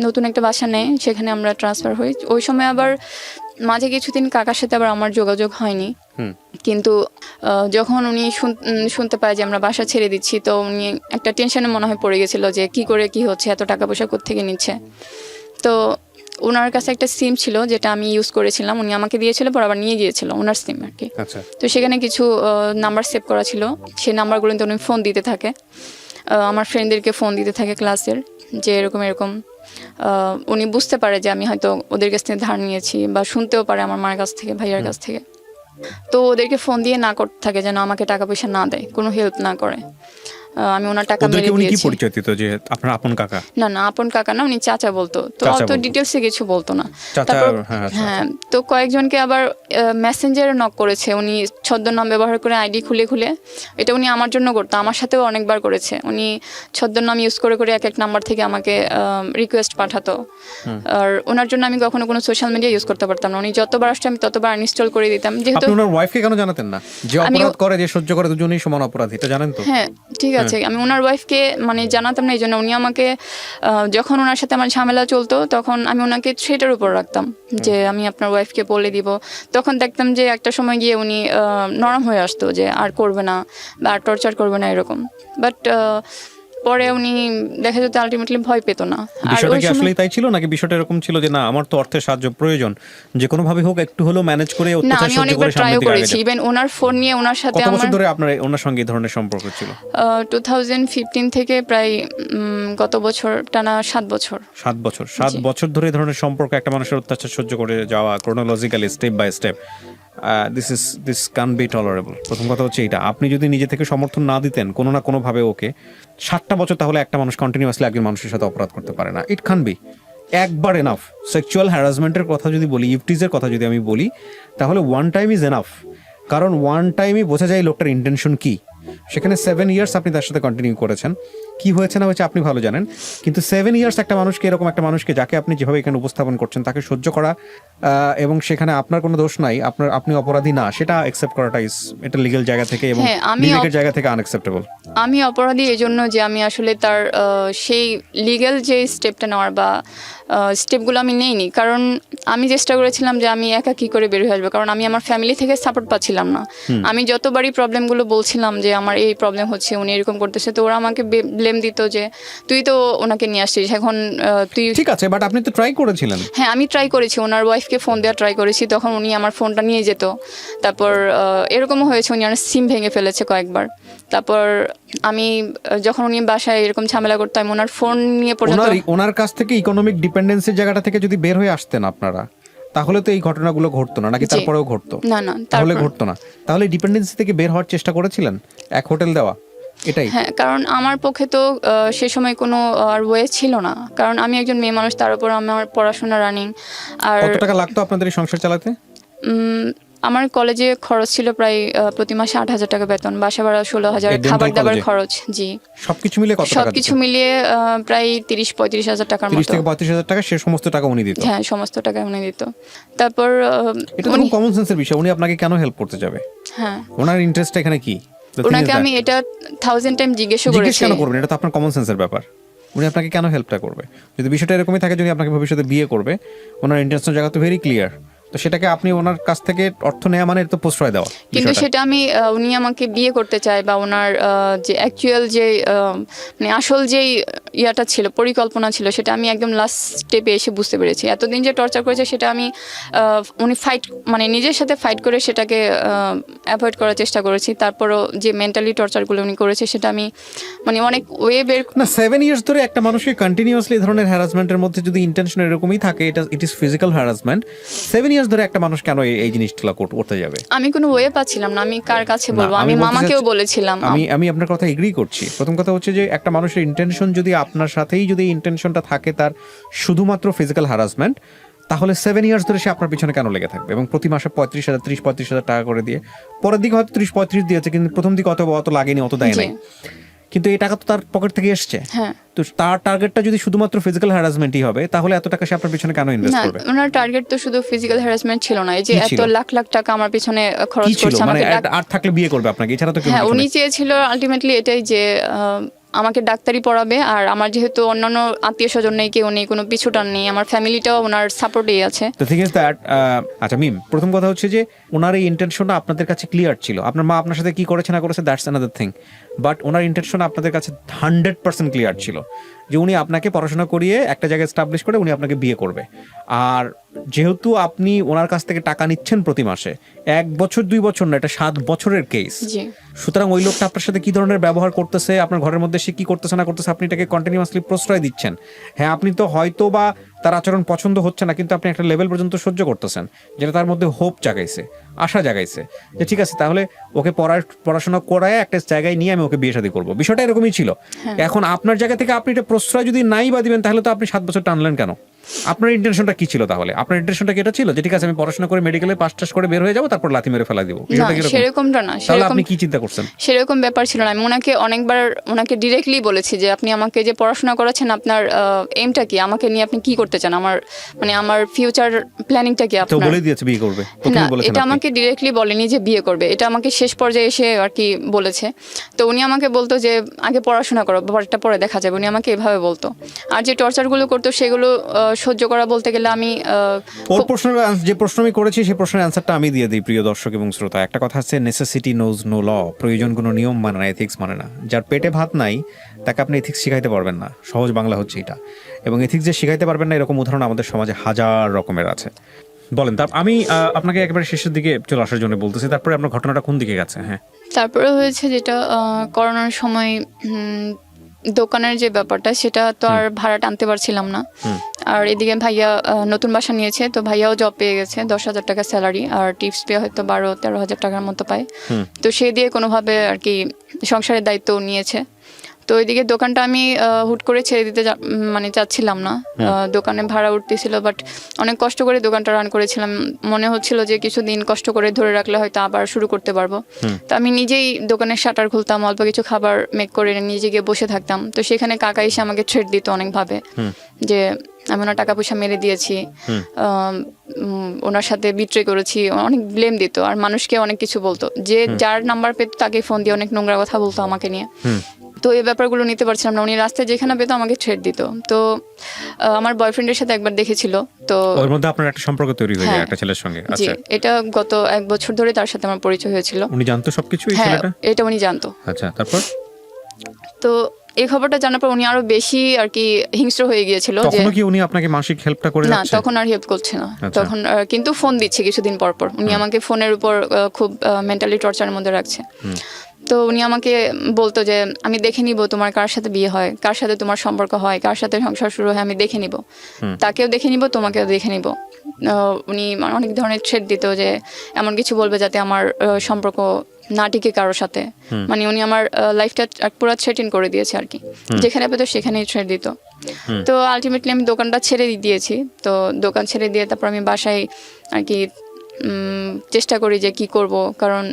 নতুন একটা বাসা নেয়, সেখানে আমরা ট্রান্সফার হই। ওই সময় আবার মাঝে কিছুদিন কাকার সাথে আবার আমার যোগাযোগ হয়নি, কিন্তু যখন উনি শুনতে পায় যে আমরা বাসা ছেড়ে দিচ্ছি, তো উনি একটা টেনশনে মনে হয় পড়ে গেছিলো যে কি করে কি হচ্ছে, এত টাকা পয়সা কোত্থেকে নিচ্ছে। তো ওনার কাছে একটা সিম ছিল যেটা আমি ইউজ করেছিলাম, উনি আমাকে দিয়েছিল, পর আবার নিয়ে গিয়েছিল ওনার সিম আর কি। আচ্ছা, তো সেখানে কিছু নাম্বার সেভ করা ছিল, সেই নাম্বারগুলোতে উনি ফোন দিতে থাকে, আমার ফ্রেন্ডদেরকে ফোন দিতে থাকে ক্লাসের, যে এরকম এরকম। উনি বুঝতে পারে যে আমি হয়তো ওদের কাছ থেকে ধার নিয়েছি, বা শুনতেও পারে আমার মার কাছ থেকে, ভাইয়ার কাছ থেকে। তো ওদেরকে ফোন দিয়ে না করতে থাকে যেন আমাকে টাকা পয়সা না দেয়, কোনো হেল্প না করে। আমি ওনার টাকা মেরে ওদেরকে উনি কি দিয়েছি। পরিচয় দিত যে আপনার আপন কাকা? না না, আপন কাকা না, উনি চাচা বলতো। তো চাচা অত বলতো। ডিটেলসে কিছু বলতো না। চাচা, তারপর হ্যাঁ, আচ্ছা, হ্যাঁ, তো কয়েকজনকে আবার মেসেঞ্জারে নক করেছে উনি, ছদ্মনাম ব্যবহার করে আইডি খুলে খুলে। এটা উনি আমার জন্য করতো, আমার সাথেও অনেকবার করেছে। উনি ছদ্মনাম ইউজ করে করে এক এক নাম্বার থেকে আমাকে রিকোয়েস্ট পাঠাতো। আর ওনার জন্য আমি কখনো কোনো সোশ্যাল মিডিয়া ইউজ করতে পারতাম না। উনি যতবার আসতো আমি ততবার আনইনস্টল করে দিতাম, যেহেতু আপনি ওনার ওয়াইফকে কেন জানাতেন না যে অপরাধ করে যে সহ্য করে দুজনেই সমান অপরাধী, এটা জানেন তো? হ্যাঁ ঠিক আছে, আমি ওনার ওয়াইফকে মানে জানাতাম না, এই জন্য উনি আমাকে যখন ওনার সাথে আমার ঝামেলা চলতো তখন আমি ওনাকে সেটার উপর রাখতাম যে আমি আপনার ওয়াইফকে বলে দিব। তখন দেখতাম যে একটা সময় গিয়ে উনি নরম হয়ে আসতো, যে আর করবে না বা আর টর্চার করবে না এরকম। বাট পরে উনি দেখা যেত আলটিমেটলি ভয় পেত না। আর বিষয়টা ওই কি সময় আসলেই তাই ছিল, নাকি বিষয়টা এরকম ছিল যে না আমার তো অর্থের সাহায্য প্রয়োজন, যে কোনো ভাবে হোক একটু হলেও ম্যানেজ করে না, অত্যাচার আমি সহ্য অনেকবার করে সামনের ট্রাইও দিকে আগে করেছি। যেতে? ইভেন ওনার ফোন নিয়ে ওনার সাথে কত বছর আমার ধরে আপনার ওনার সঙ্গে এই ধরনের সম্পর্ক ছিল? 2015 থেকে প্রায় গত বছর টানা 7 বছর। 7 বছর, 7 বছর ধরে এই ধরনের সম্পর্ক একটা মানুষের অত্যাচার সহ্য করে যাওয়া, chronologically step by step, this can be tolerable. প্রথম কথা হচ্ছে এটা, আপনি যদি নিজে থেকে সমর্থন না দিতেন কোনো না কোনো ভাবে ওকে 7টা বছর, তাহলে একটা মানুষ কন্টিনিউয়াসলি একজন মানুষের সাথে অপরাধ করতে পারে না। ইট ক্যান বি একবার এনাফ। সেক্সুয়াল হ্যারাসমেন্টের কথা যদি বলি, ইফটিজের কথা যদি আমি বলি, তাহলে ওয়ান টাইম ইজ এনাফ। কারণ ওয়ান টাইমই বোঝা যায় লোকটার ইন্টেনশন কি। সেখানে 7 ইয়ার্স আপনি তার সাথে কন্টিনিউ করেছেন, কি হয়েছে না হয়েছে আপনি ভালো জানেন। কিন্তু 7 ইয়ার্স একটা মানুষকে, এরকম একটা মানুষকে যাকে আপনি যেভাবে এখানে উপস্থাপন করছেন তাকে সহ্য করা, এবং সেখানে আপনার কোনো দোষ নাই, আপনি অপরাধী না, সেটা অ্যাকসেপ্ট করাটা এটা লিগ্যাল জায়গা থেকে এবং হ্যাঁ, আমি বিবেকের জায়গা থেকে আনঅ্যাকসেপ্টেবল। আমি অপরাধী এই জন্য যে আমি আসলে তার সেই লিগ্যাল যে স্টেপটা নেওয়ার বা স্টেপগুলো আমি নেইনি। কারণ আমি চেষ্টা করেছিলাম যে আমি একা কী করে বের হয়ে আসবো, কারণ আমি আমার ফ্যামিলি থেকে সাপোর্ট পাচ্ছিলাম না। আমি যতবারই প্রবলেমগুলো বলছিলাম যে আমার এই প্রবলেম হচ্ছে, উনি এরকম করতেছে, তো ওরা আমাকে ব্লেম দিত যে তুই তো ওনাকে নিয়ে আসছিস, এখন তুই। ঠিক আছে, বাট আপনি তো ট্রাই করেছিলেন। হ্যাঁ, আমি ট্রাই করেছি, ওনার ওয়াইফকে ফোন দেওয়ার ট্রাই করেছি, তখন উনি আমার ফোনটা নিয়ে যেত। তারপর এরকমও হয়েছে উনি আমার সিম ভেঙে ফেলেছে কয়েকবার। তারপর আমি যখন উনি বাসায় এরকম ঝামেলা করতাম, ওনার ফোন নিয়ে পর্যন্ত। ওনার কাছ থেকে ইকোনমিক ডিপেন্ডেন্সির জায়গাটা থেকে যদি বের হয়ে আসতেন আপনারা, তাহলে তো এই ঘটনাগুলো ঘটতো না, নাকি তারপরেও ঘটতো? না না, তাহলে ঘটতো না। তাহলে ডিপেন্ডেন্সি থেকে বের হওয়ার চেষ্টা করেছিলেন, এক হোটেল দেওয়া, এটাই? হ্যাঁ, কারণ আমার পক্ষে তো সে সময় কোনো আর ওয়ে ছিল না, কারণ আমি একজন মেয়ে মানুষ, তার উপর আমার পড়াশোনা রানিং। আর কত টাকা লাগতো আপনাদের এই সংসার চালাতে? আমার কলেজে খরচ ছিল প্রায় প্রতি মাসে 8,000 টাকা বেতন, বাসা ভাড়া 16,000, খাবার দাবার খরচ। জি, সবকিছু মিলিয়ে কত টাকা? সবকিছু মিলিয়ে প্রায় 30-35 হাজার টাকার মতো। 30 থেকে 35,000 টাকা, সে সমস্ত টাকা উনি দিত? হ্যাঁ, সমস্ত টাকা উনি দিত। তারপর এটা তো কমন সেন্সের বিষয়, উনি আপনাকে কেন হেল্প করতে যাবে? হ্যাঁ, ওনার ইন্টারেস্ট এখানে কি? ওনাকে আমি এটা 1000 টাইম জিজ্ঞেস করেছি। কেন করবেন? এটা তো আপনার কমন সেন্সের ব্যাপার। উনি আপনাকে কেন হেল্পটা করবে? যদি বিষয়টা এরকমই থাকে, যদি আপনাকে ভবিষ্যতে বিয়ে করবে, ওনার ইন্টেনশন জায়গা তো ভেরি ক্লিয়ার, তো সেটাকে আপনি ওনার কাছ থেকে অর্থ নেওয়া মানে এটা তো প্রশ্রয় দেওয়া। কিন্তু সেটা আমি উনি আমাকে বিয়ে করতে চায়, বা ওনার যে অ্যাকচুয়াল যে মানে আসল যেই ইয়াটা ছিল, পরিকল্পনা ছিল, সেটা আমি একদম লাস্ট স্টেপে এসে বুঝতে পেরেছি। এতদিন যে টর্চার করেছে সেটা আমি উনি মানে নিজের সাথে ফাইট করে সেটাকে অ্যাভয়েড করার চেষ্টা করেছি। তারপরও যে মেন্টালি টর্চারগুলো উনি করেছে সেটা আমি মানে অনেক ওয়ে বের না। 7 ইয়ার্স ধরে একটা মানুষকে কন্টিনিউয়াসলি এই ধরনের হ্যারাসমেন্টের মধ্যে যদি ইন্টেনশন এরকমই থাকে, it is physical harassment. 7 years ধরে একটা মানুষ কেন এই জিনিসটা করতে যাবে? আমি কোনো ওয়ে পাচ্ছিলাম না, আমি কার কাছে বলবো? আমি মামাকেও বলেছিলাম। আমি আপনার কথা এগ্রি করছি। প্রথম কথা হচ্ছে যে একটা মানুষের ইন্টেনশন যদি আপনার সাথেই যদি ইন্টেনশনটা থাকে তার শুধুমাত্র ফিজিক্যাল হ্যারাসমেন্ট, তাহলে 7 ইয়ার্স ধরে সে আপনার পিছনে কেন লেগে থাকবে? এবং প্রতি মাসে 30,000 টাকা করে দিয়ে, পরের দিকে হয়তো 30-35 দিয়েছে, কিন্তু প্রথম দিকে অত লাগেনি, অত দেয় নাই। কিন্তু এই টাকা তো তার পকেট থেকে এসছে। হ্যাঁ, তো তার টার্গেটটা যদি শুধুমাত্র ফিজিক্যাল হ্যারাসমেন্টই হবে, তাহলে এত টাকা সে আপনার পিছনে কেন ইনভেস্ট করবে? ওনার টার্গেট তো শুধু ফিজিক্যাল হ্যারাসমেন্ট ছিল না, এই যে এত লাখ লাখ টাকা আমার পিছনে খরচ করছে। মানে আর থাকলে বিয়ে করবে আপনাকে, এছাড়া তো হ্যাঁ, উনি চেয়েছিল আলটিমেটলি এটাই যে আমাকে ডাক্তারি পড়াবে, আর আমার যেহেতু অন্যান্য আত্মীয় স্বজন নেই, কেউ নেই, কোনো পিছুটান নেই, আমার ফ্যামিলিটাও ওনার সাপোর্টেই আছে। তো থিং ইজ দ্যাট, আচ্ছা মিম, প্রথম কথা হচ্ছে যে ওনার এই ইন্টেনশনটা আপনাদের কাছে ক্লিয়ার ছিল। আপনার মা আপনার সাথে কি করেছে না করেছে that's another thing, but owner intention আপনাদের কাছে 100% ক্লিয়ার ছিল যে উনি আপনাকে পড়াশোনা করিয়ে একটা জায়গায় এস্টাবলিশ করে উনি আপনাকে বিয়ে করবে। আর যেহেতু আপনি ওনার কাছ থেকে টাকা নিচ্ছেন প্রতি মাসে, 1 বছর 2 বছর না, এটা 7 বছরের কেস। সুতরাং ওই লোকটা আপনার সাথে কি ধরনের ব্যবহার করতেছে, আপনার ঘরের মধ্যে সে কি করতেছে না করতেছে, আপনি এটাকে কন্টিনিউয়াসলি প্রশ্রয় দিচ্ছেন। হ্যাঁ, আপনি তো হয়তো বা তার আচরণ পছন্দ হচ্ছে না, কিন্তু আপনি একটা লেভেল পর্যন্ত সহ্য করতেছেন, যেটা তার মধ্যে হোপ জাগাইছে, আশা জাগাইছে যে ঠিক আছে তাহলে ওকে পড়াশোনা করায় একটা জায়গায় নিয়ে আমি ওকে বিয়ে শাদী করবো। বিষয়টা এরকমই ছিল। এখন আপনার জায়গা থেকে আপনি এটা প্রশ্রয় যদি নাই বা দিবেন, তাহলে তো আপনি 7 বছর টানলেন কেন? আপনার ইন্টেনশনটা কি ছিল তাহলে? আপনার ইন্টেনশনটা কি এটা ছিল যে ঠিক আছে আমি পড়াশোনা করে মেডিকেলে পাস টাস করে বের হয়ে যাবো, তারপর লাথি মেরে ফেলা দিব? সেরকমটা না। তাহলে আপনি কি চিন্তা করছেন? সেরকম ব্যাপার ছিল না। আমি অনেকবার ওনাকে ডিরেক্টলি বলেছি যে আপনি আমাকে যে পড়াশোনা করাচ্ছেন, আপনার এমটা কি, আমাকে নিয়ে আপনি কি করতে চান, আমার ফিউচার প্ল্যানিংটা কি আপনার? তো বলে দিয়েছে বিয়ে করবে, না, এটা আমাকে ডিরেক্টলি বলেনি যে বিয়ে করবে, এটা আমাকে শেষ পর্যায়ে এসে আর কি বলেছে। তো উনি আমাকে বলতো যে আগে পড়াশোনা করো, ব্যাপারটা পরে দেখা যাবে, উনি আমাকে এভাবে বলতো। আর যে টর্চারগুলো করতো সেগুলো সহ্য করা বলতে গেলে আমি ওর প্রশ্নের যে প্রশ্ন আমি করেছি সেই প্রশ্নের অ্যান্সারটা আমি দিয়ে দিই প্রিয় দর্শক এবং শ্রোতা। একটা কথা আছে, নেসেসিটি নোজ নো ল। প্রয়োজন কোনো নিয়ম মানে না, এথিক্স মানে না। যার পেটে ভাত নাই তাকে আপনি এথিক্স শিখাইতে পারবেন না, সহজ বাংলা হচ্ছে এটা। এবং এথিক্স যে শিখাইতে পারবেন না, এরকম উদাহরণ আমাদের সমাজে হাজার রকমের আছে। বলেন, আমি আপনাকে একেবারে শেষের দিকে চলে আসার জন্য বলতেছি, তারপরে আপনার ঘটনাটা কোন দিকে গেছে? হ্যাঁ, তারপরে হয়েছে যেটা করোনার সময় দোকানের যে ব্যাপারটা, সেটা তো আর ভাড়া টানতে পারছিলাম না। আর এদিকে ভাইয়া নতুন বাসা নিয়েছে, তো ভাইয়াও জব পেয়ে গেছে, 10,000 টাকা স্যালারি, আর টিপস পেয়ে হয়তো 12-13,000 টাকার মতো পায়। তো সেই দিয়ে কোনোভাবে আর কি সংসারের দায়িত্ব নিয়েছে। তো ওইদিকে দোকানটা আমি হুট করে ছেড়ে দিতে চাচ্ছিলাম না। দোকানে ভাড়া উঠতেছিল, বাট অনেক কষ্ট করে দোকানটা রান করেছিলাম। মনে হচ্ছিল যে কিছুদিন কষ্ট করে ধরে রাখলে হয়তো আবার শুরু করতে পারবো। তো আমি নিজেই দোকানের শাটার খুলতাম, অল্প কিছু খাবার মেক করে নিজে গিয়ে বসে থাকতাম। তো সেখানে কাকা এসে আমাকে থ্রেট দিত অনেকভাবে, যে আমি ওনার টাকা পয়সা মেরে দিয়েছি, ওনার সাথে বিট্রে করেছি, অনেক ব্লেম দিত। আর মানুষকে অনেক কিছু বলতো, যে যার নাম্বার পেত তাকে ফোন দিয়ে অনেক নোংরা কথা বলতো আমাকে নিয়ে। তো এই ব্যাপারগুলো নিতে পারছিলাম না। উনি রাস্তায় যেখানে পেতো আমাকে থ্রেট দিত। তো আমার বয়ফ্রেন্ডের সাথে একবার দেখেছিল, তো ওর মধ্যে আপনার একটা সম্পর্ক তৈরি হয়ে যায় একটা ছেলের সঙ্গে। আচ্ছা, এটা গত 1 বছর ধরে তার সাথে আমার পরিচয় হয়েছিল। উনি জানতো সবকিছু এই হ্যাঁ, ছেলেটা? এটা উনি জানতো। আচ্ছা, তারপর? তো এই খবরটা জানার পর উনি আরো বেশি আর কি হিংস্র হয়ে গিয়েছিল। যে তখন কি উনি আপনাকে মাসিক হেল্পটা করে যাচ্ছে? না, তখন আর হেল্প করছে না। তখন কিন্তু ফোন দিচ্ছে কিছুদিন পর পর। উনি আমাকে ফোনের উপর খুব মেন্টালি টর্চারের মধ্যে রাখছে। তো উনি আমাকে বলতো যে আমি দেখে নিব তোমার কার সাথে বিয়ে হয়, কার সাথে তোমার সম্পর্ক হয়, কার সাথে সংসার শুরু হয়, আমি দেখে নিব, তাকেও দেখে নিব, তোমাকেও দেখে নিব। উনি অনেক ধরনের থ্রেট দিত যে এমন কিছু বলবে যাতে আমার সম্পর্ক না টিকে কারোর সাথে। উনি আমার লাইফটা পুরো থ্রেটিন করে দিয়েছে আর কি। যেখানে পেতো সেখানেই থ্রেট দিত। তো আলটিমেটলি আমি দোকানটা ছেড়ে দিয়েছি। তো দোকান ছেড়ে দিয়ে তারপর আমি বাসায় আর কি চেষ্টা করি যে কি করব, কারণ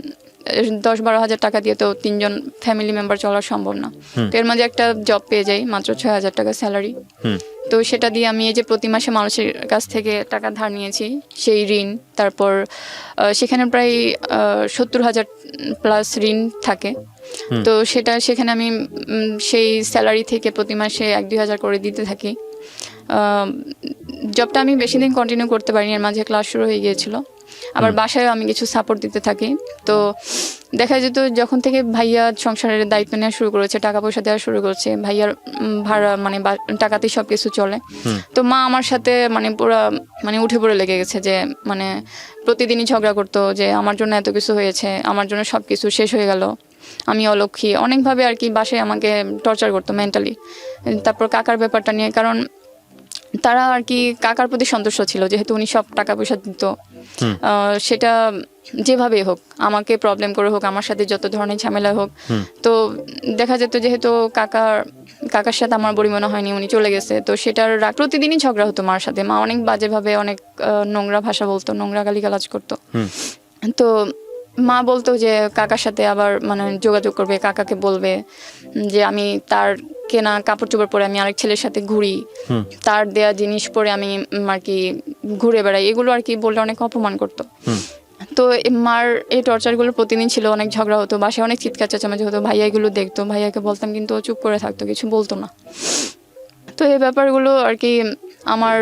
10-12 হাজার টাকা দিয়ে তো 3জন ফ্যামিলি মেম্বার চলা সম্ভব না। তো এর মাঝে একটা জব পেয়ে যাই, মাত্র 6,000 টাকা স্যালারি। তো সেটা দিয়ে আমি এই যে প্রতি মাসে মানুষের কাছ থেকে টাকা ধার নিয়েছি, সেই ঋণ, তারপর সেখানে প্রায় 70,000 প্লাস ঋণ থাকে। তো সেখানে আমি সেই স্যালারি থেকে প্রতি মাসে 1-2 হাজার করে দিতে থাকি। জবটা আমি বেশি দিন কন্টিনিউ করতে পারিনি, এর মাঝে ক্লাস শুরু হয়ে গিয়েছিল। আবার বাসায়ও আমি কিছু সাপোর্ট দিতে থাকি। তো দেখা যেত যখন থেকে ভাইয়া সংসারের দায়িত্ব নেওয়া শুরু করেছে, টাকা পয়সা দেওয়া শুরু করেছে, ভাইয়ার ভাড়া টাকাতেই সবকিছু চলে। তো মা আমার সাথে পুরো উঠে পড়ে লেগে গেছে, যে প্রতিদিনই ঝগড়া করতো যে আমার জন্য এত কিছু হয়েছে, আমার জন্য সবকিছু শেষ হয়ে গেল, আমি অলক্ষী, অনেকভাবে আর কি বাসায় আমাকে টর্চার করতো মেন্টালি। তারপর কাকার ব্যাপারটা নিয়ে, কারণ তারা আর কি কাকার প্রতি সন্তুষ্ট ছিল, যেহেতু উনি সব টাকা পয়সা দিত। সেটা যেভাবেই হোক, আমাকে প্রবলেম করে হোক, আমার সাথে যত ধরনের ঝামেলা হোক। তো দেখা যেত যেহেতু কাকার সাথে আমার বড়ি মনে হয়নি, উনি চলে গেছে। তো সেটার প্রতিদিনই ঝগড়া হতো মার সাথে। মা অনেক বাজেভাবে অনেক নোংরা ভাষা বলতো, নোংরা গালিগালাজ করতো। তো মা বলতো যে কাকার সাথে আবার যোগাযোগ করবে, কাকাকে বলবে যে আমি তার কেনা কাপড় চোপড় পরে আমি আরেক ছেলের সাথে ঘুরি, তার দেয়া জিনিস পরে আমি আর কি ঘুরে বেড়াই, এগুলো আর কি বললে অনেক অপমান করতো। তো মার এই টর্চারগুলো প্রতিদিন ছিল, অনেক ঝগড়া হতো, বাসায় অনেক চিৎকার চেঁচামেচি হতো। ভাইয়া এগুলো দেখতো, ভাইয়াকে বলতাম কিন্তু ও চুপ করে থাকতো, কিছু বলতো না। তো এই ব্যাপারগুলো আর কি আমার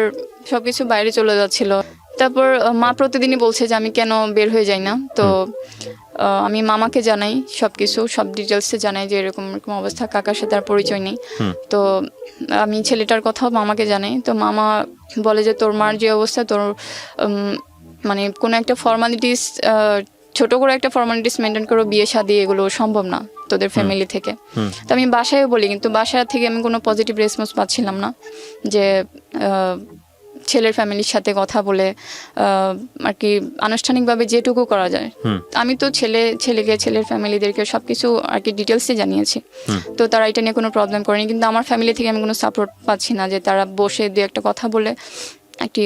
সবকিছু বাইরে চলে যাচ্ছিল। তারপর মা প্রতিদিনই বলছে যে আমি কেন বের হয়ে যাই না। তো আমি মামাকে জানাই সবকিছু, সব ডিটেলসে জানাই যে এরকম এরকম অবস্থা, কাকার সাথে আর পরিচয় নেই। তো আমি ছেলেটার কথাও মামাকে জানাই। তো মামা বলে যে তোর মার যে অবস্থা, তোর মানে কোনো একটা ফর্মালিটিস, ছোট করে একটা ফর্মালিটিস মেনটেন করে বিয়ে শাদী এগুলো সম্ভব না তোদের ফ্যামিলি থেকে। তো আমি বাসায়ও বলি, কিন্তু বাসা থেকে আমি কোনো পজিটিভ রেসপন্স পাচ্ছিলাম না যে ছেলের ফ্যামিলির সাথে কথা বলে আর কি আনুষ্ঠানিকভাবে যেটুকু করা যায়। আমি তো ছেলেকে ছেলের ফ্যামিলিদেরকে সবকিছু আর কি ডিটেলসে জানিয়েছি। তো তারা এটা নিয়ে কোনো প্রবলেম করেনি, কিন্তু আমার ফ্যামিলি থেকে আমি কোনো সাপোর্ট পাচ্ছি না যে তারা বসে দু একটা কথা বলে একটি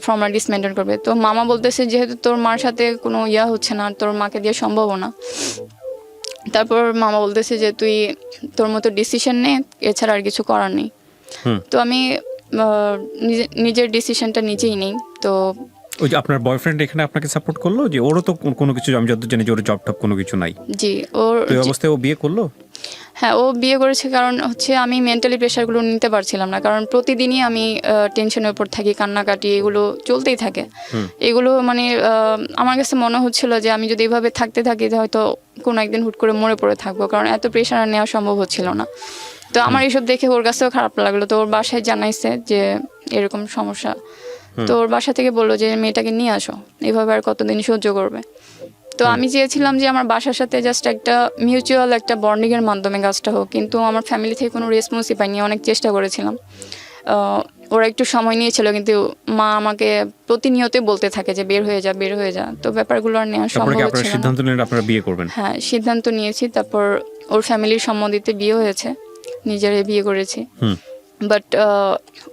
ফর্মালিটিস মেনটেন করবে। তো মামা বলতেছে যেহেতু তোর মার সাথে কোনো হচ্ছে না, তোর মাকে দিয়ে সম্ভব না। তারপর মামা বলতেছে যে তুই তোর মতো ডিসিশন নে, এছাড়া আর কিছু করার নেই। তো আমি নিজের ডিসিশনটা নিজেই নেই। তো ওই যে আপনার বয়ফ্রেন্ড এখানে আপনাকে সাপোর্ট করলো, যে ওরও তো কোনো কিছু, আমি যত জানি যে ওর জব টব কোনো কিছু নাই। জি, ওর এই অবস্থায় ও বিয়ে করলো? হ্যাঁ, ও বিয়ে করেছে। কারণ হচ্ছে আমি মেন্টালি প্রেশারগুলো নিতে পারছিলাম না, কারণ প্রতিদিনই আমি টেনশনের উপর থাকি, কান্নাকাটি এগুলো চলতেই থাকে। এগুলো মানে আমার কাছে মনে হচ্ছিল যে আমি যদি এইভাবে থাকতে থাকি হয়তো কোনো একদিন হুট করে মরে পড়ে থাকবো, কারণ এত প্রেশার নেওয়া সম্ভব হচ্ছিল না। তো আমার এইসব দেখে ওর কাছেও খারাপ লাগলো। তো ওর বাসায় জানাইছে যে এরকম সমস্যা। তো ওর বাসা থেকে বললো যে মেয়েটাকে নিয়ে আসো, এইভাবে আর কতদিন সহ্য করবে। তো আমি চেয়েছিলাম যে আমার বাসার সাথে জাস্ট একটা মিউচুয়াল একটা বন্ডিংয়ের মাধ্যমে কাজটা হোক, কিন্তু আমার ফ্যামিলি থেকে কোনো রেসপন্সই পাইনি। অনেক চেষ্টা করেছিলাম, ওরা একটু সময় নিয়েছিল, কিন্তু মা আমাকে প্রতিনিয়তই বলতে থাকে যে বের হয়ে যা, বের হয়ে যা। তো ব্যাপারগুলো আর নেওয়া সম্ভব হচ্ছিল না। সিদ্ধান্ত নিলেন আপনারা বিয়ে করবেন? হ্যাঁ, সিদ্ধান্ত নিয়েছি। তারপর ওর ফ্যামিলির সম্মতিতে বিয়ে হয়েছে, নিজেরে বিয়ে করেছি। বাট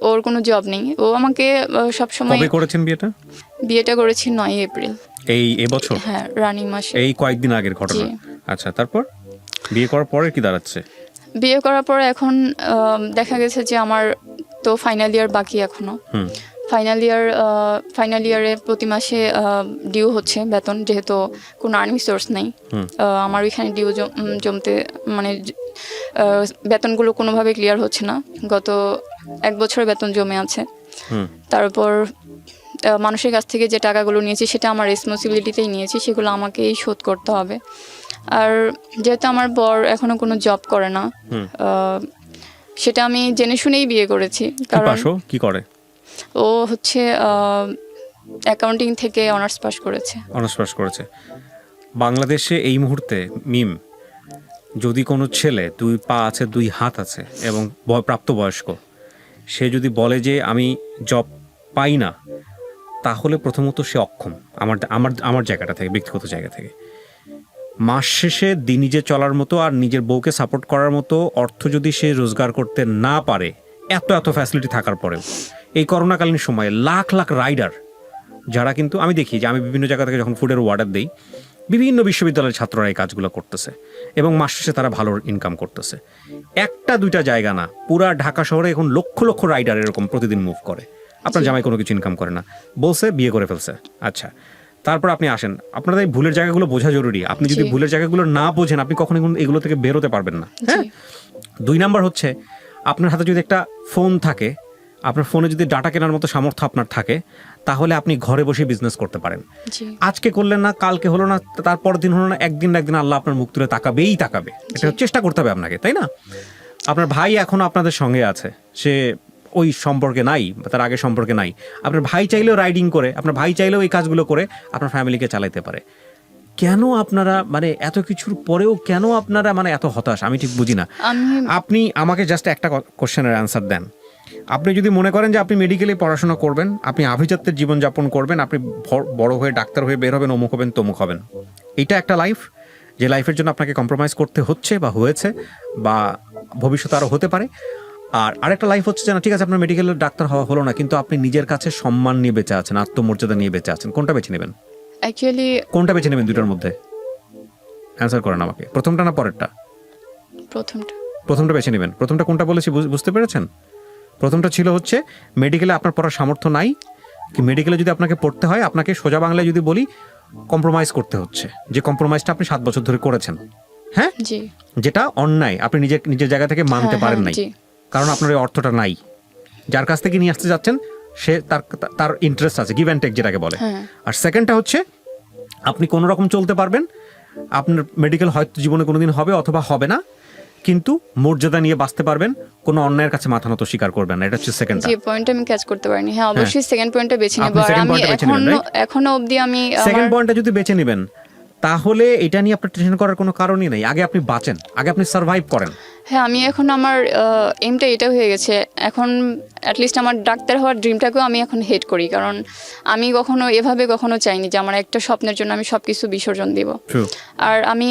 ওর কোনো জব নেই। ও আমাকে সবসময়। কবে করেছেন বিয়েটা? বিয়েটা করেছি 9 এপ্রিল এই বছর? হ্যাঁ, রানিং মাসে, এই কয়েকদিন আগের ঘটনা। আচ্ছা, তারপর বিয়ে করার পরে কি দাঁড়াচ্ছে? বিয়ে করার পরে এখন দেখা গেছে যে আমার তো ফাইনাল ইয়ার বাকি এখনো। ফাইনাল ইয়ারে প্রতি মাসে ডিউ হচ্ছে বেতন, যেহেতু কোনো আর্নিং সোর্স নেই। আমার ওইখানে ডিউ জমতে মানে বেতনগুলো কোনোভাবে ক্লিয়ার হচ্ছে না। গত 1 বছর বেতন জমে আছে। তারপর মানুষের কাছ থেকে যে টাকাগুলো নিয়েছি সেটা আমার রেসপন্সিবিলিটিতেই নিয়েছি, সেগুলো আমাকেই শোধ করতে হবে। আর যেহেতু আমার বর এখনো কোনো জব করে না, সেটা আমি জেনে শুনেই বিয়ে করেছি। কারণ কি করে ও হচ্ছে অ্যাকাউন্টিং থেকে অনার্স পাস করেছে। বাংলাদেশে এই মুহূর্তে মিম, যদি কোনো ছেলে 2 পা আছে 2 হাত আছে এবং প্রাপ্তবয়স্ক, সে যদি বলে যে আমি জব পাই না, তাহলে প্রথমত সে অক্ষম। আমার জায়গাটা থেকে, ব্যক্তিগত জায়গা থেকে, মাস শেষে নিজে চলার মতো আর নিজের বউকে সাপোর্ট করার মতো অর্থ যদি সে রোজগার করতে না পারে, এত ফ্যাসিলিটি থাকার পরেও এই করোনাকালীন সময়ে লাখ লাখ রাইডার, যারা কিন্তু আমি দেখি যে আমি বিভিন্ন জায়গা থেকে যখন ফুডের অর্ডার দিই, বিভিন্ন বিশ্ববিদ্যালয়ের ছাত্ররা এই কাজগুলো করতেছে এবং মাস শেষে তারা ভালো ইনকাম করতেছে। 1-2টা জায়গা না, পুরা ঢাকা শহরে এখন লক্ষ লক্ষ রাইডার এরকম প্রতিদিন মুভ করে। আপনার জামাই কোনো কিছু ইনকাম করে না, বলছে বিয়ে করে ফেলছে। আচ্ছা, তারপর আপনি আসেন, আপনাদের এই ভুলের জায়গাগুলো বোঝা জরুরি। আপনি যদি ভুলের জায়গাগুলো না বোঝেন, আপনি কখনো এগুলো থেকে বেরোতে পারবেন না। হ্যাঁ, 2 নাম্বার হচ্ছে, আপনার হাতে যদি একটা ফোন থাকে, আপনার ফোনে যদি ডাটা কেনার মতো সামর্থ্য আপনার থাকে, তাহলে আপনি ঘরে বসে বিজনেস করতে পারেন। আজকে করলেন না, কালকে হলো না, তারপর দিন হলো না, একদিন না একদিন আল্লাহ আপনার মুখ তুলে তাকাবে। এটা চেষ্টা করতে হবে আপনাকে, তাই না? আপনার ভাই এখনো আপনাদের সঙ্গে আছে, সে ওই সম্পর্কে নাই, তার আগে সম্পর্কে নাই। আপনার ভাই চাইলেও রাইডিং করে, আপনার ভাই চাইলেও এই কাজগুলো করে আপনার ফ্যামিলিকে চালাইতে পারে। কেন আপনারা মানে এত কিছুর পরেও কেন আপনারা মানে এত হতাশ? আমি ঠিক বুঝি না। আপনি আমাকে জাস্ট একটা কোশ্চেনের অ্যান্সার দেন। আপনি যদি মনে করেন যে আপনি মেডিকেলে পড়াশোনা করবেন, আপনি আভিজাত্যের জীবনযাপন করবেন, আপনি বড় হয়ে ডাক্তার হয়ে বের হবেন, অমুক হবেন তমুক হবেন, এটা একটা লাইফ, যে লাইফের জন্য আপনাকে কম্প্রোমাইজ করতে হচ্ছে বা হয়েছে বা ভবিষ্যতে আরও হতে পারে। আর আরেকটা লাইফ হচ্ছে যে না, ঠিক আছে আপনার মেডিকেলের ডাক্তার হওয়া হলো না, কিন্তু আপনি নিজের কাছে সম্মান নিয়ে বেঁচে আছেন, আত্মমর্যাদা নিয়ে বেঁচে আছেন। কোনটা বেছে নেবেন? অ্যাকচুয়ালি কোনটা বেছে নেবেন 2টার মধ্যে? অ্যান্সার করেন আমাকে। প্রথমটা না পরেরটা? প্রথমটা বেছে নেবেন। প্রথমটা কোনটা বলেছি বুঝতে পেরেছেন? প্রথমটা ছিল হচ্ছে মেডিকেলে আপনার পড়ার সামর্থ্য নাই, কি মেডিকেলে যদি আপনাকে পড়তে হয়, আপনাকে সোজা বাংলায় যদি বলি, কম্প্রোমাইজ করতে হচ্ছে, যে কম্প্রোমাইজটা আপনি 7 বছর ধরে করেছেন। হ্যাঁ, যেটা অন্যায়, আপনি নিজের জায়গা থেকে মানতে পারেন নাই, কারণ আপনার ওই অর্থটা নাই। যার কাছ থেকে নিয়ে আসতে যাচ্ছেন সে তার ইন্টারেস্ট আছে, গিভ অ্যান্ড টেক যেটাকে বলে। হ্যাঁ। আর সেকেন্ডটা হচ্ছে আপনি কোনো রকম চলতে পারবেন, আপনার মেডিকেল হয়তো জীবনে কোনোদিন হবে অথবা হবে না, কিন্তু মর্যাদা নিয়ে বাঁচতে পারবেন, কোনো অন্যায়ের কাছে মাথা নত স্বীকার করবেন না। এটা হচ্ছে সেকেন্ডটা। যে পয়েন্টটা আমি ক্যাচ করতে পারিনি। হ্যাঁ, অবশ্যই সেকেন্ড পয়েন্টটা বেছে নেব। আপনি আর second আমি point টা বেছে নেবেন, এখনো অবধি আমি সেকেন্ড পয়েন্টটা যদি বেছে নেবেন তাহলে এটা নিয়ে আপনার টেনশন করার কোনো কারণই নেই। আগে আপনি বাঁচেন, আগে আপনি সার্ভাইভ করেন। হ্যাঁ, আমি এখন আমার এমটা এটা হয়ে গেছে এখন, অ্যাটলিস্ট আমার ডাক্তার হওয়ার ড্রিমটাকেও আমি এখন হেট করি, কারণ আমি কখনো চাইনি যে আমার একটা স্বপ্নের জন্য আমি সব কিছু বিসর্জন দিব। আর আমি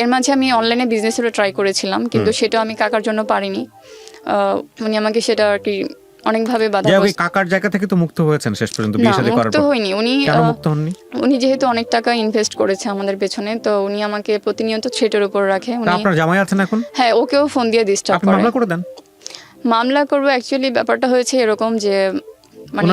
এর মাঝে আমি অনলাইনে বিজনেসেরও ট্রাই করেছিলাম, কিন্তু সেটা আমি কাকার জন্য পারিনি। উনি আমাকে সেটা আর কি অনেকভাবে বাধা। কাকার জায়গা থেকে তো মুক্ত হয়েছেন শেষ পর্যন্ত বিয়ে শাদী করার পর? হয়নি। উনি কেন মুক্ত হননি? উনি যেহেতু অনেক টাকা ইনভেস্ট করেছে আমাদের পেছনে, তো উনি আমাকে প্রতিনিয়ত থ্রেটের উপর রাখে। আপনার জামাই আছেন এখন? হ্যাঁ, ওকেও ফোন দিয়ে ডিস্টার্ব করে। মামলা করে দেন। মামলা করবো, অ্যাকচুয়ালি ব্যাপারটা হয়েছে এরকম যে মানে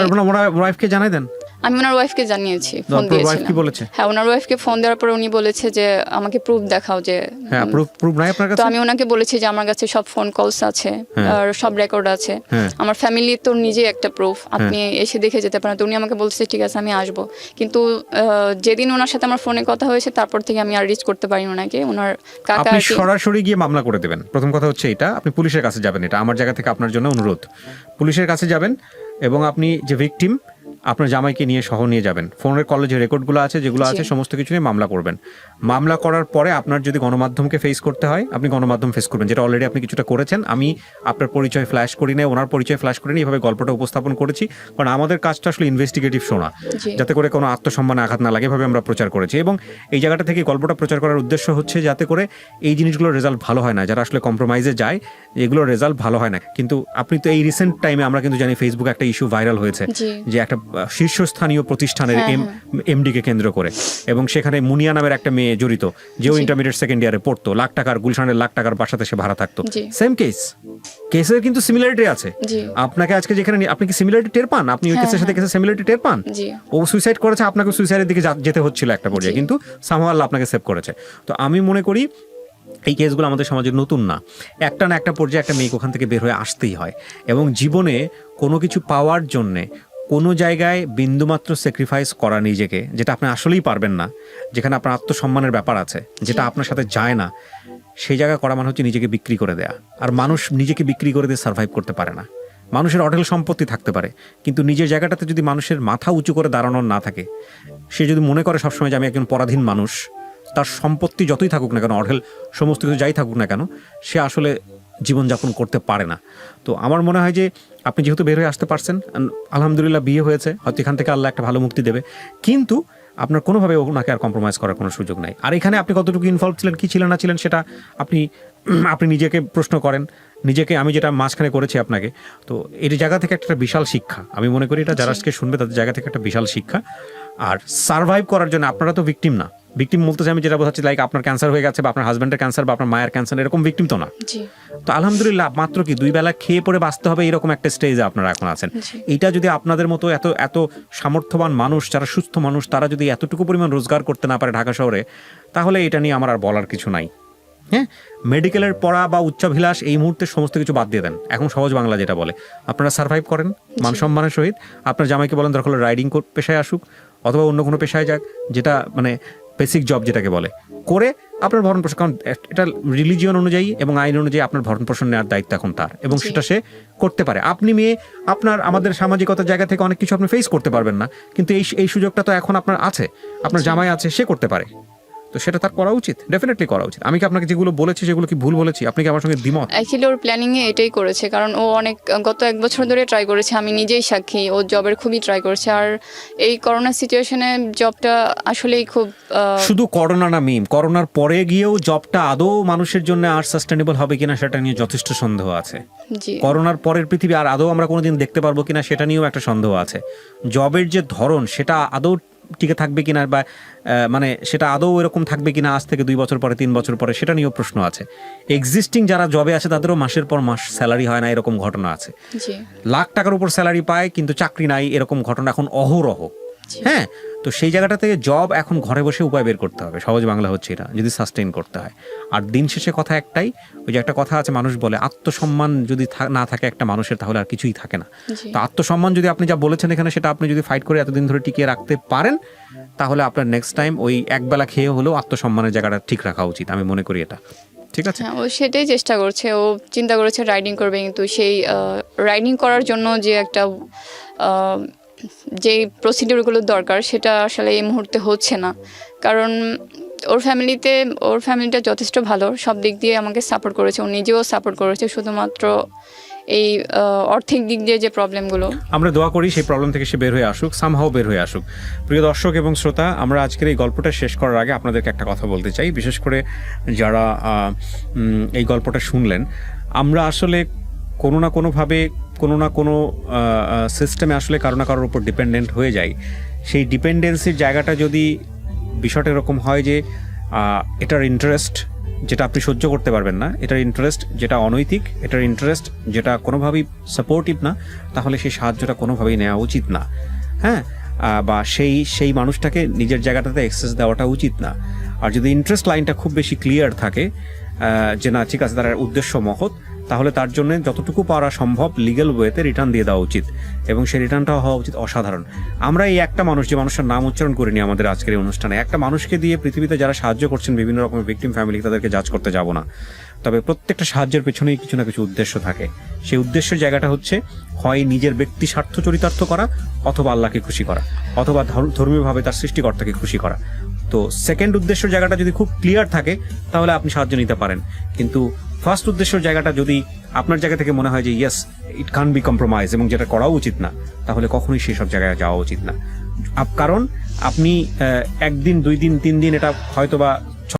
ওয়াইফকে জানাই দেন। আমি ওনার ওয়াইফকে জানিয়েছি, ফোন দিয়েছিলাম। কি বলেছে? হ্যাঁ, ওনার ওয়াইফকে ফোন দেওয়ার পর উনি বলেছে যে আমাকে প্রুফ দেখাও, যে হ্যাঁ প্রুফ নাই আপনার কাছে? তো আমি ওনাকে বলেছি যে আমার কাছে সব ফোন কলস আছে আর সব রেকর্ড আছে, আমার ফ্যামিলি তো নিজে একটা প্রুফ, আপনি এসে দেখে যেতে পারেন। তো উনি আমাকে বলছে ঠিক আছে আমি আসবো, কিন্তু যেদিন ওনার সাথে আমার ফোনে কথা হয়েছে তারপর থেকে আমি আর রিচ করতে পারিনি ওনাকে। ওনার কাকা আপনি সরাসরি গিয়ে মামলা করে দেবেন। প্রথম কথা হচ্ছে এটা, আপনি পুলিশের কাছে যাবেন, এটা আমার জায়গা থেকে আপনার জন্য অনুরোধ। পুলিশের কাছে যাবেন এবং আপনি যে ভিকটিম আপনার জামাইকে নিয়ে সহ নিয়ে যাবেন। ফোনের কলে যে রেকর্ডগুলো আছে, যেগুলো আছে, সমস্ত কিছু নিয়ে মামলা করবেন। মামলা করার পরে আপনার যদি গণমাধ্যমকে ফেস করতে হয়, আপনি গণমাধ্যম ফেস করবেন, যেটা অলরেডি আপনি কিছুটা করেছেন। আমি আপনার পরিচয় ফ্ল্যাশ করি না, ওনার পরিচয় ফ্ল্যাশ করি না, এইভাবে গল্পটা উপস্থাপন করেছি, কারণ আমাদের কাজটা আসলে ইনভেস্টিগেটিভ শোনা, যাতে করে কোনো আত্মসম্মানে আঘাত না লাগে, এভাবে আমরা প্রচার করেছি। এবং এই জায়গাটা থেকে গল্পটা প্রচার করার উদ্দেশ্য হচ্ছে যাতে করে এই জিনিসগুলোর রেজাল্ট ভালো হয় না, যারা আসলে কম্প্রোমাইজে যায় এগুলোর রেজাল্ট ভালো হয় না। কিন্তু আপনি তো এই রিসেন্ট টাইমে আমরা কিন্তু জানি ফেসবুকে একটা ইস্যু ভাইরাল হয়েছে, যে একটা শীর্ষস্থানীয় প্রতিষ্ঠানের এমডিকে কেন্দ্র করে, এবং সেখানে মুনিয়া নামের একটা মেয়ে জড়িত, যেও ইন্টারমিডিয়েট সেকেন্ড ইয়ারে পড়তো, লাখ টাকার, গুলশানের লাখ টাকার বাসাতে সে ভাড়া থাকতো। সেম কেসের কিন্তু সিমিলারিটি আছে। আপনাকে আজকে যেখানে আপনি কি সিমিলারিটি টের পান? আপনি ওই কেসের সাথে কেসের সিমিলারিটি টের পান? ও সুইসাইড করেছে, আপনাকে সুইসাইডের দিকে যেতে হচ্ছিল একটা পর্যায়ে, কিন্তু সামহাও আল্লাহ আপনাকে সেভ করেছে। তো আমি মনে করি এই কেসগুলো আমাদের সমাজে নতুন না। একটা না একটা পর্যায়ে একটা মেয়েকে ওখান থেকে বের হয়ে আসতেই হয়, এবং জীবনে কোনো কিছু পাওয়ার জন্যে কোনো জায়গায় বিন্দুমাত্র স্যাক্রিফাইস করা নিজেকে, যেটা আপনি আসলেই পারবেন না, যেখানে আপনার আত্মসম্মানের ব্যাপার আছে, যেটা আপনার সাথে যায় না, সেই জায়গায় করা মানে হচ্ছে নিজেকে বিক্রি করে দেয়া। আর মানুষ নিজেকে বিক্রি করে দিয়ে সার্ভাইভ করতে পারে না। মানুষের অঢেল সম্পত্তি থাকতে পারে, কিন্তু নিজের জায়গাটাতে যদি মানুষের মাথা উঁচু করে দাঁড়ানোর না থাকে, সে যদি মনে করে সবসময় যে আমি একজন পরাধীন মানুষ, তার সম্পত্তি যতই থাকুক না কেন, অঢেল সমস্ত কিছু যাই থাকুক না কেন, সে আসলে জীবনযাপন করতে পারে না। তো আমার মনে হয় যে আপনি যেহেতু বের হয়ে আসতে পারছেন, আলহামদুলিল্লাহ বিয়ে হয়েছে, হয়তো এখান থেকে আল্লাহ একটা ভালো মুক্তি দেবে, কিন্তু আপনার কোনোভাবে ওনাকে আর কম্প্রোমাইজ করার কোনো সুযোগ নাই। আর এখানে আপনি কতটুকু ইনভলভ ছিলেন, কি ছিলেন না ছিলেন, সেটা আপনি নিজেকে প্রশ্ন করেন, নিজেকে। আমি যেটা মাঝখানে করেছি আপনাকে, তো এই জায়গা থেকে একটা বিশাল শিক্ষা আমি মনে করি, এটা যারা আজকে শুনবে তাদের জায়গা থেকে একটা বিশাল শিক্ষা। আর সার্ভাইভ করার জন্য আপনারা তো ভিকটিম না। ভিকটিম বলতেছে আমি যেটা বোঝাচ্ছি, লাইক আপনার ক্যান্সার হয়ে গেছে, বা আপনার হাজব্যান্ডের ক্যান্সার, বা আপনার মায়ের ক্যান্সার, এরকম ভিকটিম তো না। তো আলহামদুলিল্লাহ, মাত্র কি 2 বেলা খেয়ে পরে বাঁচতে হবে এরকম একটা স্টেজে আপনারা এখন আছেন। এটা যদি আপনাদের মতো এত এত সামর্থ্যবান মানুষ, যারা সুস্থ মানুষ, তারা যদি এতটুকু পরিমাণ রোজগার করতে না পারে ঢাকা শহরে, তাহলে এটা নিয়ে আমার আর বলার কিছু নাই। হ্যাঁ, মেডিকেলের পড়া বা উচ্চাভিলাষ এই মুহূর্তে সমস্ত কিছু বাদ দিয়ে দেন। এখন সহজ বাংলা যেটা বলে, আপনারা সার্ভাইভ করেন মানসম্মানের সহিত। আপনার জামাইকে বলেন দরকার হলে রাইডিং পেশায় আসুক, অথবা অন্য কোনো পেশায় যাক, যেটা মানে বেসিক জব যেটাকে বলে, করে আপনার ভরণ পোষণ, কারণ এটা রিলিজিয়ন অনুযায়ী এবং আইন অনুযায়ী আপনার ভরণ পোষণ নেওয়ার দায়িত্ব এখন তার, এবং সেটা সে করতে পারে। আপনি মেয়ে, আমাদের সামাজিকতার জায়গা থেকে অনেক কিছু আপনি ফেস করতে পারবেন না, কিন্তু এই সুযোগটা তো এখন আপনার আছে, আপনার জামাই আছে, সে করতে পারে। তো সেটা তার করা উচিত, ডেফিনেটলি করা উচিত। আমি কি আপনাকে যেগুলো বলেছি সেগুলো কি ভুল বলেছি? আপনি কি আমার সঙ্গে দ্বিমত? অ্যাকচুয়ালি ওর প্ল্যানিং এ এটাই করেছে, কারণ ও গত 1 বছর ধরে ট্রাই করেছে, আমি নিজেই সাক্ষী, ও জবের খুবই ট্রাই করেছে। আর এই করোনা সিচুয়েশনে জবটা আসলেই খুব, শুধু করোনা না মিম, করোনার পরে গিয়েও জবটা আদৌ মানুষের জন্য আর সাস্টেনেবল হবে কিনা সেটা নিয়ে যথেষ্ট সন্দেহ আছে। করোনার পরের পৃথিবী আর আদৌ আমরা কোনোদিন দেখতে পারবো কিনা সেটা নিয়েও একটা সন্দেহ আছে। জবের যে ধরন, সেটা আদৌ টিকে থাকবে কিনা, বা মানে সেটা আদৌ এরকম থাকবে কিনা আজ থেকে 2 বছর পরে, 3 বছর পরে, সেটা নিয়েও প্রশ্ন আছে। এক্সিস্টিং যারা জবে আছে তাদেরও মাসের পর মাস স্যালারি হয় না, এরকম ঘটনা আছে। লাখ টাকার উপর স্যালারি পায় কিন্তু চাকরি নাই, এরকম ঘটনা এখন অহরহ। হ্যাঁ, তো সেই জায়গাটা থেকে জব এখন ঘরে বসে উপায় বের করতে হবে, সহজ বাংলা হচ্ছে এটা, যদি সাস্টেইন করতে হয়। আর দিন শেষে কথা একটাই, ওই যে একটা কথা আছে মানুষ বলে, আত্মসম্মান যদি না থাকে একটা মানুষের তাহলে আর কিছুই থাকে না। তো আত্মসম্মান যদি আপনি যা বলেছেন এখানে সেটা আপনি যদি ফাইট করে এতদিন ধরে টিকিয়ে রাখতে পারেন, তাহলে আপনার নেক্সট টাইম ওই একবেলা খেয়ে হলেও আত্মসম্মানের জায়গাটা ঠিক রাখা উচিত, আমি মনে করি এটা। ঠিক আছে, ও সেটাই চেষ্টা করছে, ও চিন্তা করেছে রাইডিং করবে, কিন্তু সেই রাইডিং করার জন্য যে একটা যে প্রসিডিউরগুলো দরকার সেটা আসলে এই মুহূর্তে হচ্ছে না। কারণ ওর ফ্যামিলিটা যথেষ্ট ভালো, সব দিক দিয়ে আমাকে সাপোর্ট করেছে, ও নিজেও সাপোর্ট করেছে, শুধুমাত্র এই আর্থিক দিক দিয়ে যে প্রবলেমগুলো, আমরা দোয়া করি সেই প্রবলেম থেকে সে বের হয়ে আসুক, সামহাও বের হয়ে আসুক। প্রিয় দর্শক এবং শ্রোতা, আমরা আজকের এই গল্পটা শেষ করার আগে আপনাদেরকে একটা কথা বলতে চাই, বিশেষ করে যারা এই গল্পটা শুনলেন। আমরা আসলে কোনো না কোনোভাবে কোনো না কোনো সিস্টেমে আসলে কারো না কারোর উপর ডিপেন্ডেন্ট হয়ে যাই। সেই ডিপেন্ডেন্সির জায়গাটা যদি বিষয়টা এরকম হয় যে এটার ইন্টারেস্ট যেটা আপনি সহ্য করতে পারবেন না, এটার ইন্টারেস্ট যেটা অনৈতিক, এটার ইন্টারেস্ট যেটা কোনোভাবেই সাপোর্টিভ না, তাহলে সেই সাহায্যটা কোনোভাবেই নেওয়া উচিত না। হ্যাঁ, বা সেই মানুষটাকে নিজের জায়গাটাতে অ্যাক্সেস দেওয়াটা উচিত না। আর যদি ইন্টারেস্ট লাইনটা খুব বেশি ক্লিয়ার থাকে যে না ঠিক আছে তার উদ্দেশ্য মহৎ, তাহলে তার জন্য যতটুকু পারা সম্ভব লিগ্যাল ওয়েতে রিটার্ন দিয়ে দেওয়া উচিত, এবং সেই রিটার্নটাও হওয়া উচিত অসাধারণ। আমরা এই একটা মানুষ, যে মানুষের নাম উচ্চারণ করিনি আমাদের আজকের এই অনুষ্ঠানে, একটা মানুষকে দিয়ে পৃথিবীতে যারা সাহায্য করছেন বিভিন্ন রকমের ভিকটিম ফ্যামিলি, তাদেরকে জাজ করতে যাব না। তবে প্রত্যেকটা সাহায্যের পেছনেই কিছু না কিছু উদ্দেশ্য থাকে। সেই উদ্দেশ্যের জায়গাটা হচ্ছে হয় নিজের ব্যক্তি স্বার্থ চরিতার্থ করা, অথবা আল্লাহকে খুশি করা, অথবা ধর্মীয়ভাবে তার সৃষ্টিকর্তাকে খুশি করা। তো সেকেন্ড উদ্দেশ্যের জায়গাটা যদি খুব ক্লিয়ার থাকে তাহলে আপনি সাহায্য নিতে পারেন। কিন্তু ফার্স্ট উদ্দেশ্যের জায়গাটা যদি আপনার জায়গা থেকে মনে হয় যে yes it can be compromise এবং যেটা করাও উচিত না, তাহলে কখনোই সেই সব জায়গায় যাওয়া উচিত না। কারণ আপনি একদিন 2 দিন 3 দিন এটা হয়তোবা